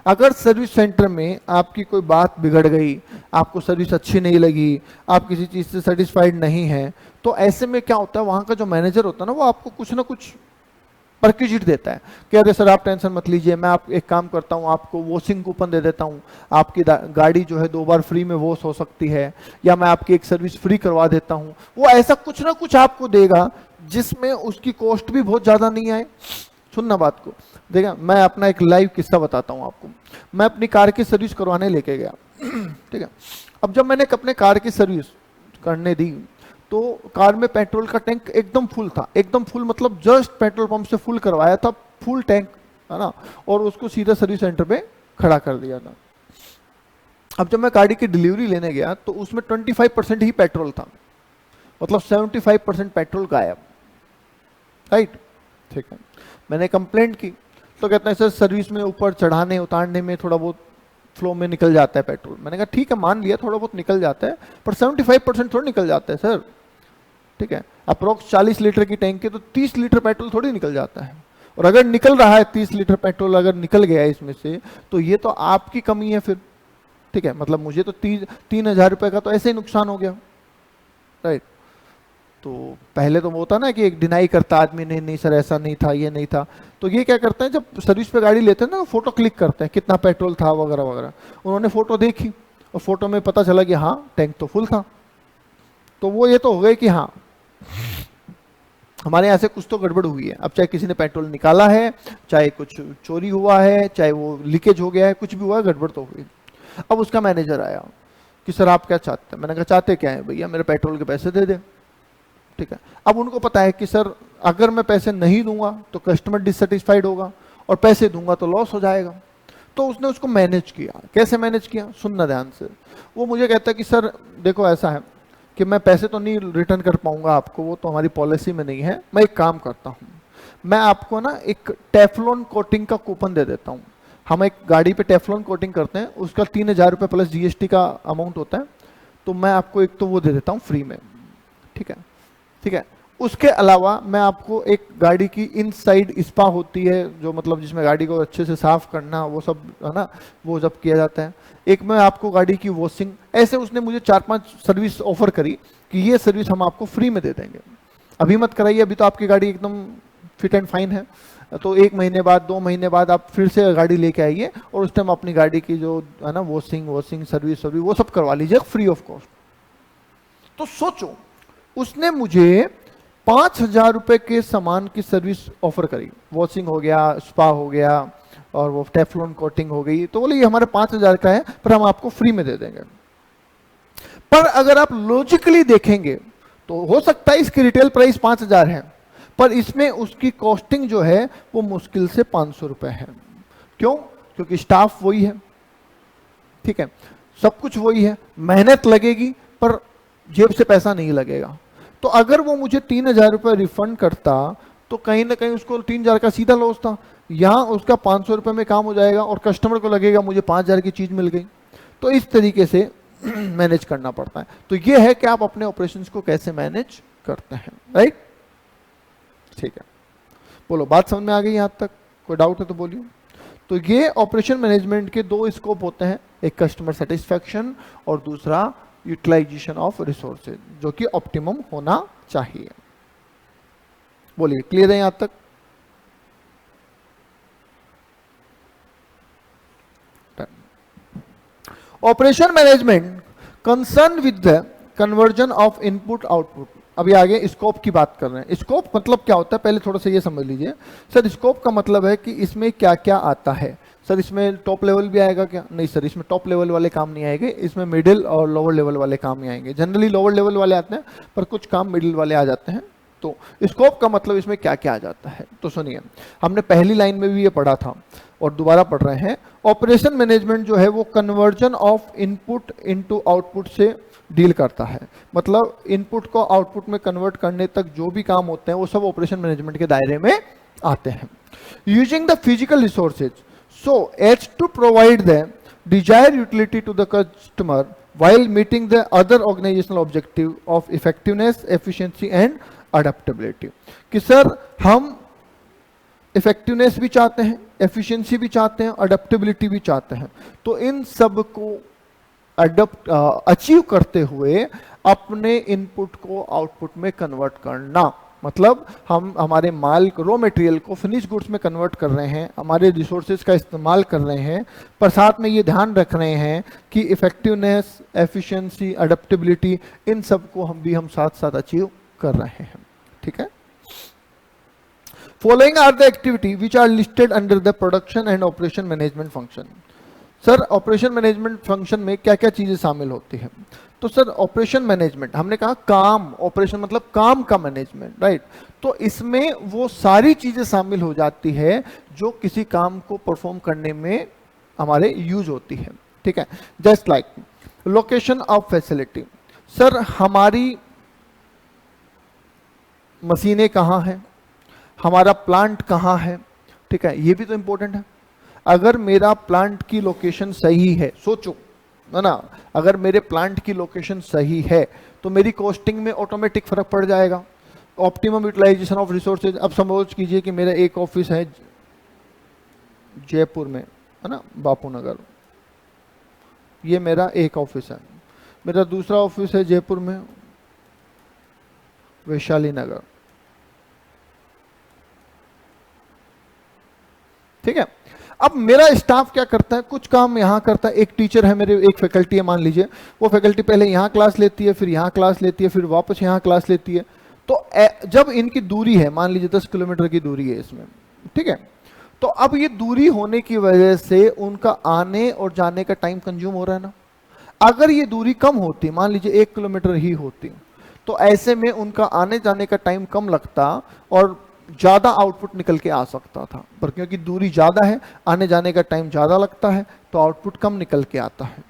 अगर सर्विस सेंटर में आपकी कोई बात बिगड़ गई, आपको सर्विस अच्छी नहीं लगी, आप किसी चीज से सेटिस्फाइड नहीं है, तो ऐसे में क्या होता है, वहां का जो मैनेजर होता है ना, वो आपको कुछ ना कुछ परक्यूजिट देता है कि अरे सर आप टेंशन मत लीजिए, मैं आप एक काम करता हूँ, आपको वॉशिंग कूपन दे देता हूँ, आपकी गाड़ी जो है 2 बार फ्री में वॉश हो सकती है, या मैं आपकी एक सर्विस फ्री करवा देता हूँ। वो ऐसा कुछ ना कुछ आपको देगा जिसमें उसकी कॉस्ट भी बहुत ज्यादा नहीं आए। सुनना बात को, देखा, मैं अपना एक लाइव किस्सा बताता हूँ आपको। मैं अपनी कार की सर्विस करवाने लेके गया, ठीक है। अब जब मैंने अपने कार की सर्विस करने दी, तो कार में पेट्रोल का टैंक एकदम फुल था, एकदम फुल मतलब जस्ट पेट्रोल पंप से फुल करवाया था, फुल टैंक, है ना, और उसको सीधा सर्विस सेंटर पे खड़ा कर दिया था। अब जब मैं गाड़ी की डिलीवरी लेने गया तो उसमें 25% ही पेट्रोल था, मतलब 75% पेट्रोल गायब, राइट, ठीक है। मैंने कंप्लेंट की, तो कहते हैं सर सर्विस में ऊपर चढ़ाने उतारने में थोड़ा बहुत फ्लो में निकल जाता है पेट्रोल। मैंने कहा ठीक है, मान लिया थोड़ा बहुत निकल जाता है, पर 75% थोड़ा निकल जाता है सर, ठीक है। अप्रोक्स 40 लीटर की टैंक है तो 30 लीटर पेट्रोल थोड़ी निकल जाता है, और अगर निकल रहा है 30 लीटर पेट्रोल अगर निकल गया इसमें से, तो ये तो आपकी कमी है फिर, ठीक है। मतलब मुझे तो 3,000 रुपए का तो ऐसे ही नुकसान हो गया, राइट। तो पहले तो वो होता ना कि एक डिनाई करता आदमी, नहीं नहीं सर ऐसा नहीं था, ये नहीं था। तो ये क्या करते हैं, जब सर्विस पे गाड़ी लेते हैं ना, फोटो क्लिक करते हैं कितना पेट्रोल था वगैरह वगैरह। उन्होंने फोटो देखी और फोटो में पता चला कि हाँ टैंक तो फुल था। तो वो ये तो हो गए कि हाँ हमारे यहाँ से कुछ तो गड़बड़ हुई है। अब चाहे किसी ने पेट्रोल निकाला है, चाहे कुछ चोरी हुआ है, चाहे वो लीकेज हो गया है, कुछ भी हुआ है, गड़बड़ तो हुई। अब उसका मैनेजर आया कि सर आप क्या चाहते हैं? मैंने कहा चाहते क्या है भैया, मेरे पेट्रोल के पैसे दे दे, ठीक है। अब उनको पता है कि सर अगर मैं पैसे नहीं दूंगा तो कस्टमर डिससेटिस्फाइड होगा, और पैसे दूंगा तो लॉस हो जाएगा। तो उसने उसको मैनेज किया। कैसे मैनेज किया, सुनना ध्यान से। वो मुझे कहता है कि सर देखो ऐसा है कि मैं पैसे तो नहीं रिटर्न कर पाऊंगा आपको, वो तो हमारी पॉलिसी में नहीं है। मैं एक काम करता हूँ, मैं आपको ना एक टेफ्लॉन कोटिंग का कूपन दे देता हूँ। हम एक गाड़ी पे टेफ्लॉन कोटिंग करते हैं, उसका 3,000 रुपये प्लस जीएसटी का अमाउंट होता है, तो मैं आपको एक तो वो दे देता हूँ फ्री में, ठीक है, ठीक है। उसके अलावा मैं आपको एक गाड़ी की इनसाइड स्पा होती है, जो मतलब जिसमें गाड़ी को अच्छे से साफ करना, वो सब है ना, वो जब किया जाता है। एक मैं आपको गाड़ी की वॉशिंग, ऐसे उसने मुझे 4-5 सर्विस ऑफर करी कि ये सर्विस हम आपको फ्री में दे देंगे। अभी मत कराइए, अभी तो आपकी गाड़ी एकदम फिट एंड फाइन है, तो 1 महीने बाद 2 महीने बाद आप फिर से गाड़ी लेके आइए, और उस टाइम अपनी गाड़ी की जो है ना वॉशिंग सर्विस वो सब करवा लीजिए फ्री ऑफ कॉस्ट। तो सोचो, उसने मुझे 5,000 रुपए के सामान की सर्विस ऑफर करी, वॉशिंग हो गया, स्पा हो गया, और वो टेफ्लॉन कोटिंग हो गई। तो बोले ये हमारे 5,000 का है, पर हम आपको फ्री में दे देंगे। पर अगर आप लॉजिकली देखेंगे तो हो सकता है इसकी रिटेल प्राइस 5,000 है, पर इसमें उसकी कॉस्टिंग जो है वो मुश्किल से 500 रुपए है। क्यों? क्योंकि स्टाफ वही है, ठीक है, सब कुछ वही है, मेहनत लगेगी पर जेब से पैसा नहीं लगेगा। तो अगर वो मुझे 3,000 रुपये रिफंड करता तो कहीं ना कहीं उसको 3,000 का सीधा लॉस था। यहाँ उसका 500 रुपये में काम हो जाएगा और कस्टमर को लगेगा मुझे 5,000 की चीज मिल गई। तो इस तरीके से मैनेज करना पड़ता है। तो ये है कि आप अपने ऑपरेशंस को कैसे मैनेज करते हैं, राइट, ठीक है। बोलो बात समझ में आ गई यहाँ तक? कोई डाउट है तो बोलिए। तो ये ऑपरेशन मैनेजमेंट के दो स्कोप होते हैं, एक कस्टमर सेटिस्फैक्शन और दूसरा यूटिलाइजेशन ऑफ रिसोर्सेज, जो कि ऑप्टिमम होना चाहिए। बोलिए, क्लियर है यहां तक? Operation management concern with the conversion of input output. अभी आगे स्कोप की बात कर रहे हैं। स्कोप मतलब क्या होता है, पहले थोड़ा सा ये समझ लीजिए। सर स्कोप का मतलब है कि इसमें क्या क्या आता है। सर इसमें टॉप लेवल भी आएगा क्या? नहीं सर, इसमें टॉप लेवल वाले काम नहीं आएंगे, इसमें मिडिल और लोअर लेवल वाले काम ही आएंगे। जनरली लोअर लेवल वाले आते हैं, पर कुछ काम मिडिल वाले आ जाते हैं। तो स्कोप का मतलब इसमें क्या क्या आ जाता है, तो सुनिए, हमने पहली लाइन में भी ये पढ़ा था और दोबारा पढ़ रहे हैं। ऑपरेशन मैनेजमेंट जो है वो conversion of input into output से डील करता है। मतलब इनपुट को आउटपुट में कन्वर्ट करने तक जो भी काम होते हैं वो सब ऑपरेशन मैनेजमेंट के दायरे में आते हैं। Using the physical resources so as to provide the desire utility to the customer while meeting the other organizational objective of effectiveness, efficiency and adaptability। कि सर हम इफेक्टिवनेस भी चाहते हैं, एफिशिएंसी भी चाहते हैं, अडेप्टेबिलिटी भी चाहते हैं। तो इन सब को अचीव करते हुए अपने इनपुट को आउटपुट में कन्वर्ट करना, मतलब हम हमारे माल रॉ मटेरियल को फिनिश गुड्स में कन्वर्ट कर रहे हैं, हमारे रिसोर्सेज का इस्तेमाल कर रहे हैं, पर साथ में ये ध्यान रख रहे हैं कि इफेक्टिवनेस, एफिशिएंसी, अडेप्टेबिलिटी, इन सब को हम साथ साथ अचीव कर रहे हैं। ठीक है। Following are the activity which are listed under the production and operation management function. Sir operation management function में क्या क्या चीजें शामिल होती हैं? तो सर ऑपरेशन मैनेजमेंट, हमने कहा काम, ऑपरेशन मतलब काम का मैनेजमेंट, राइट। तो इसमें वो सारी चीजें शामिल हो जाती है जो किसी काम को परफॉर्म करने में हमारे यूज होती है। ठीक है। Just like location of facility. Sir हमारी मशीनें कहाँ हैं, हमारा प्लांट कहाँ है, ठीक है, ये भी तो इंपॉर्टेंट है। अगर मेरा प्लांट की लोकेशन सही है, सोचो है ना, अगर मेरे प्लांट की लोकेशन सही है तो मेरी कॉस्टिंग में ऑटोमेटिक फर्क पड़ जाएगा। Optimum utilisation of resources. अब सपोज कीजिए कि मेरा एक ऑफिस है जयपुर में, है ना, बापू नगर, ये मेरा एक ऑफिस है। मेरा दूसरा ऑफिस है जयपुर में वैशाली नगर। ठीक है। अब मेरा स्टाफ क्या करता है, कुछ काम यहाँ करता है। एक टीचर है मेरे, एक फैकल्टी है मान लीजिए, वो फैकल्टी पहले यहाँ क्लास लेती है, फिर यहाँ क्लास लेती है, फिर वापस यहाँ क्लास लेती है। तो जब इनकी दूरी है, मान लीजिए 10 किलोमीटर की दूरी है इसमें, ठीक है, तो अब ये दूरी होने की वजह से उनका आने और जाने का टाइम कंज्यूम हो रहा है ना। अगर ये दूरी कम होती, मान लीजिए 1 किलोमीटर ही होती, तो ऐसे में उनका आने जाने का टाइम कम लगता और ज्यादा आउटपुट निकल के आ सकता था। पर क्योंकि दूरी ज्यादा है, आने जाने का टाइम ज्यादा लगता है, तो आउटपुट कम निकल के आता है,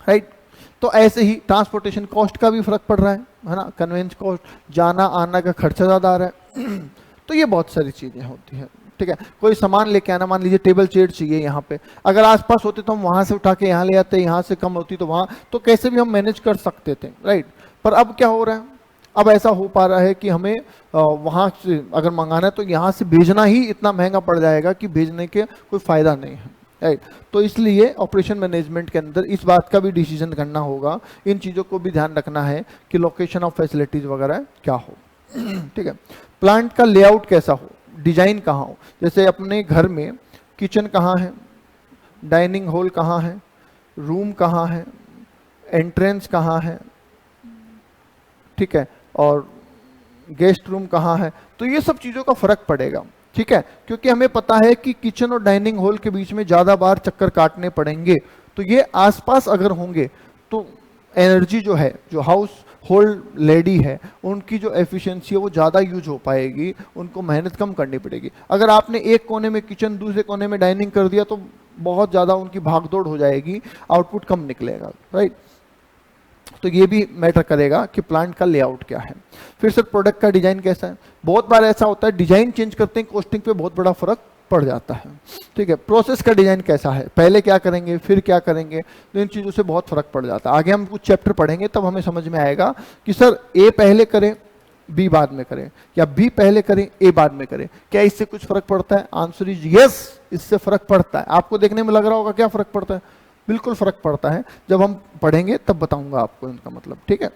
राइट। तो ऐसे ही ट्रांसपोर्टेशन कॉस्ट का भी फर्क पड़ रहा है ना, कन्वेंस कॉस्ट, जाना आना का खर्चा ज्यादा आ रहा है। तो ये बहुत सारी चीजें होती हैं। ठीक है। कोई सामान लेके आना, मान लीजिए टेबल चेयर चाहिए यहाँ पे, अगर आसपास होते तो हम वहां से उठा के यहाँ ले आते, यहाँ से कम होती तो वहां, तो कैसे भी हम मैनेज कर सकते थे, राइट। पर अब क्या हो रहा है, अब ऐसा हो पा रहा है कि हमें वहां से अगर मंगाना है तो यहाँ से भेजना ही इतना महंगा पड़ जाएगा कि भेजने के कोई फायदा नहीं है, राइट। तो इसलिए ऑपरेशन मैनेजमेंट के अंदर इस बात का भी डिसीजन करना होगा, इन चीज़ों को भी ध्यान रखना है कि लोकेशन ऑफ फैसिलिटीज वगैरह क्या हो। ठीक है। प्लांट का लेआउट कैसा हो, डिजाइन कहाँ हो। जैसे अपने घर में किचन कहाँ है, डाइनिंग हॉल कहाँ है, रूम कहाँ है, एंट्रेंस कहाँ है, ठीक है, और गेस्ट रूम कहाँ है, तो ये सब चीज़ों का फर्क पड़ेगा। ठीक है। क्योंकि हमें पता है कि किचन और डाइनिंग हॉल के बीच में ज़्यादा बार चक्कर काटने पड़ेंगे, तो ये आसपास अगर होंगे तो एनर्जी जो है, जो हाउस होल्ड लेडी है, उनकी जो एफिशिएंसी है वो ज़्यादा यूज हो पाएगी, उनको मेहनत कम करनी पड़ेगी। अगर आपने एक कोने में किचन, दूसरे कोने में डाइनिंग कर दिया तो बहुत ज़्यादा उनकी भागदौड़ हो जाएगी, आउटपुट कम निकलेगा, राइट। तो ये भी मैटर करेगा कि प्लांट का लेआउट क्या है। फिर सर प्रोडक्ट का डिजाइन कैसा है। बहुत बार ऐसा होता है डिजाइन चेंज करते हैं, कॉस्टिंग पे बहुत बड़ा फर्क पड़ जाता है। ठीक है। प्रोसेस का डिजाइन कैसा है, पहले क्या करेंगे फिर क्या करेंगे, तो इन चीज़ों से बहुत फर्क पड़ जाता है। आगे हम कुछ चैप्टर पढ़ेंगे तब हमें समझ में आएगा कि सर ए पहले करें बी बाद में करें, या बी पहले करें ए बाद में करें, क्या इससे कुछ फर्क पड़ता है? आंसर इज यस, इससे फर्क पड़ता है। आपको देखने में लग रहा होगा क्या फर्क पड़ता है? बिल्कुल फर्क पड़ता है, जब हम पढ़ेंगे तब बताऊंगा आपको इनका मतलब, ठीक है।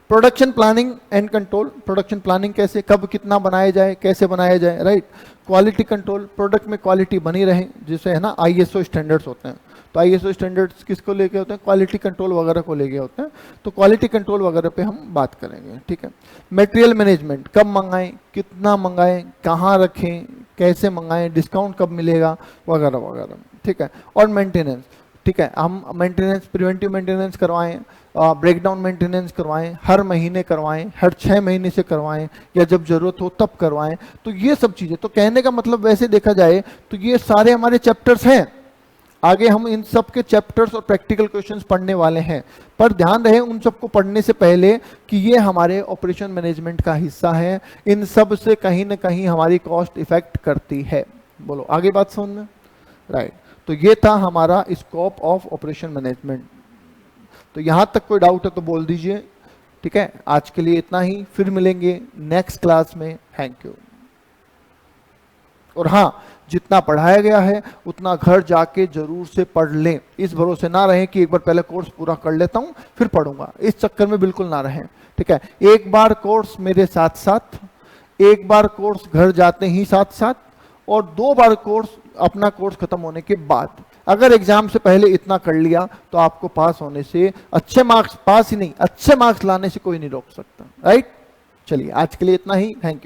Production planning and control, production planning कैसे, कब कितना बनाया जाए, कैसे बनाया जाए, राइट। क्वालिटी कंट्रोल, प्रोडक्ट में क्वालिटी बनी रहे, जैसे है ना आईएसओ स्टैंडर्ड्स होते हैं, तो आईएसओ स्टैंडर्ड्स किसको लेके होते हैं? क्वालिटी कंट्रोल वगैरह को लेके होते हैं, तो क्वालिटी कंट्रोल वगैरह पे हम बात करेंगे, ठीक है। मटेरियल मैनेजमेंट, कब मंगाएं, कितना मंगाएं, कहाँ रखें, कैसे मंगाएं, डिस्काउंट कब मिलेगा, वगैरह वगैरह, ठीक है। और मेंटेनेंस, ठीक है, हम मेंटेनेंस, प्रिवेंटिव मेंटेनेंस करवाएं, ब्रेकडाउन मेंटेनेंस करवाएं, हर महीने करवाएं, हर 6 महीने से करवाएं, या जब जरूरत हो तब करवाएं। तो ये सब चीजें, तो कहने का मतलब वैसे देखा जाए तो ये सारे हमारे चैप्टर्स हैं, आगे हम इन सब के चैप्टर्स और प्रैक्टिकल क्वेश्चंस पढ़ने वाले हैं, पर ध्यान रहे उन सबको पढ़ने से पहले कि ये हमारे ऑपरेशन मैनेजमेंट का हिस्सा है, इन सब से कहीं ना कहीं हमारी कॉस्ट इफेक्ट करती है। बोलो आगे बात समझ में, राइट। तो ये था हमारा स्कोप ऑफ ऑपरेशन मैनेजमेंट। तो यहां तक कोई डाउट है तो बोल दीजिए, ठीक है। आज के लिए इतना ही, फिर मिलेंगे नेक्स्ट क्लास में। Thank you. और हाँ, जितना पढ़ाया गया है उतना घर जाके जरूर से पढ़ लें, इस भरोसे ना रहें कि एक बार पहले कोर्स पूरा कर लेता हूं फिर पढ़ूंगा, इस चक्कर में बिल्कुल ना रहें, ठीक है। एक बार कोर्स मेरे साथ साथ, एक बार कोर्स घर जाते ही साथ साथ, और 2 बार कोर्स अपना कोर्स खत्म होने के बाद। अगर एग्जाम से पहले इतना कर लिया तो आपको पास होने से, अच्छे मार्क्स, पास ही नहीं अच्छे मार्क्स लाने से कोई नहीं रोक सकता, राइट। चलिए आज के लिए इतना ही, थैंक यू।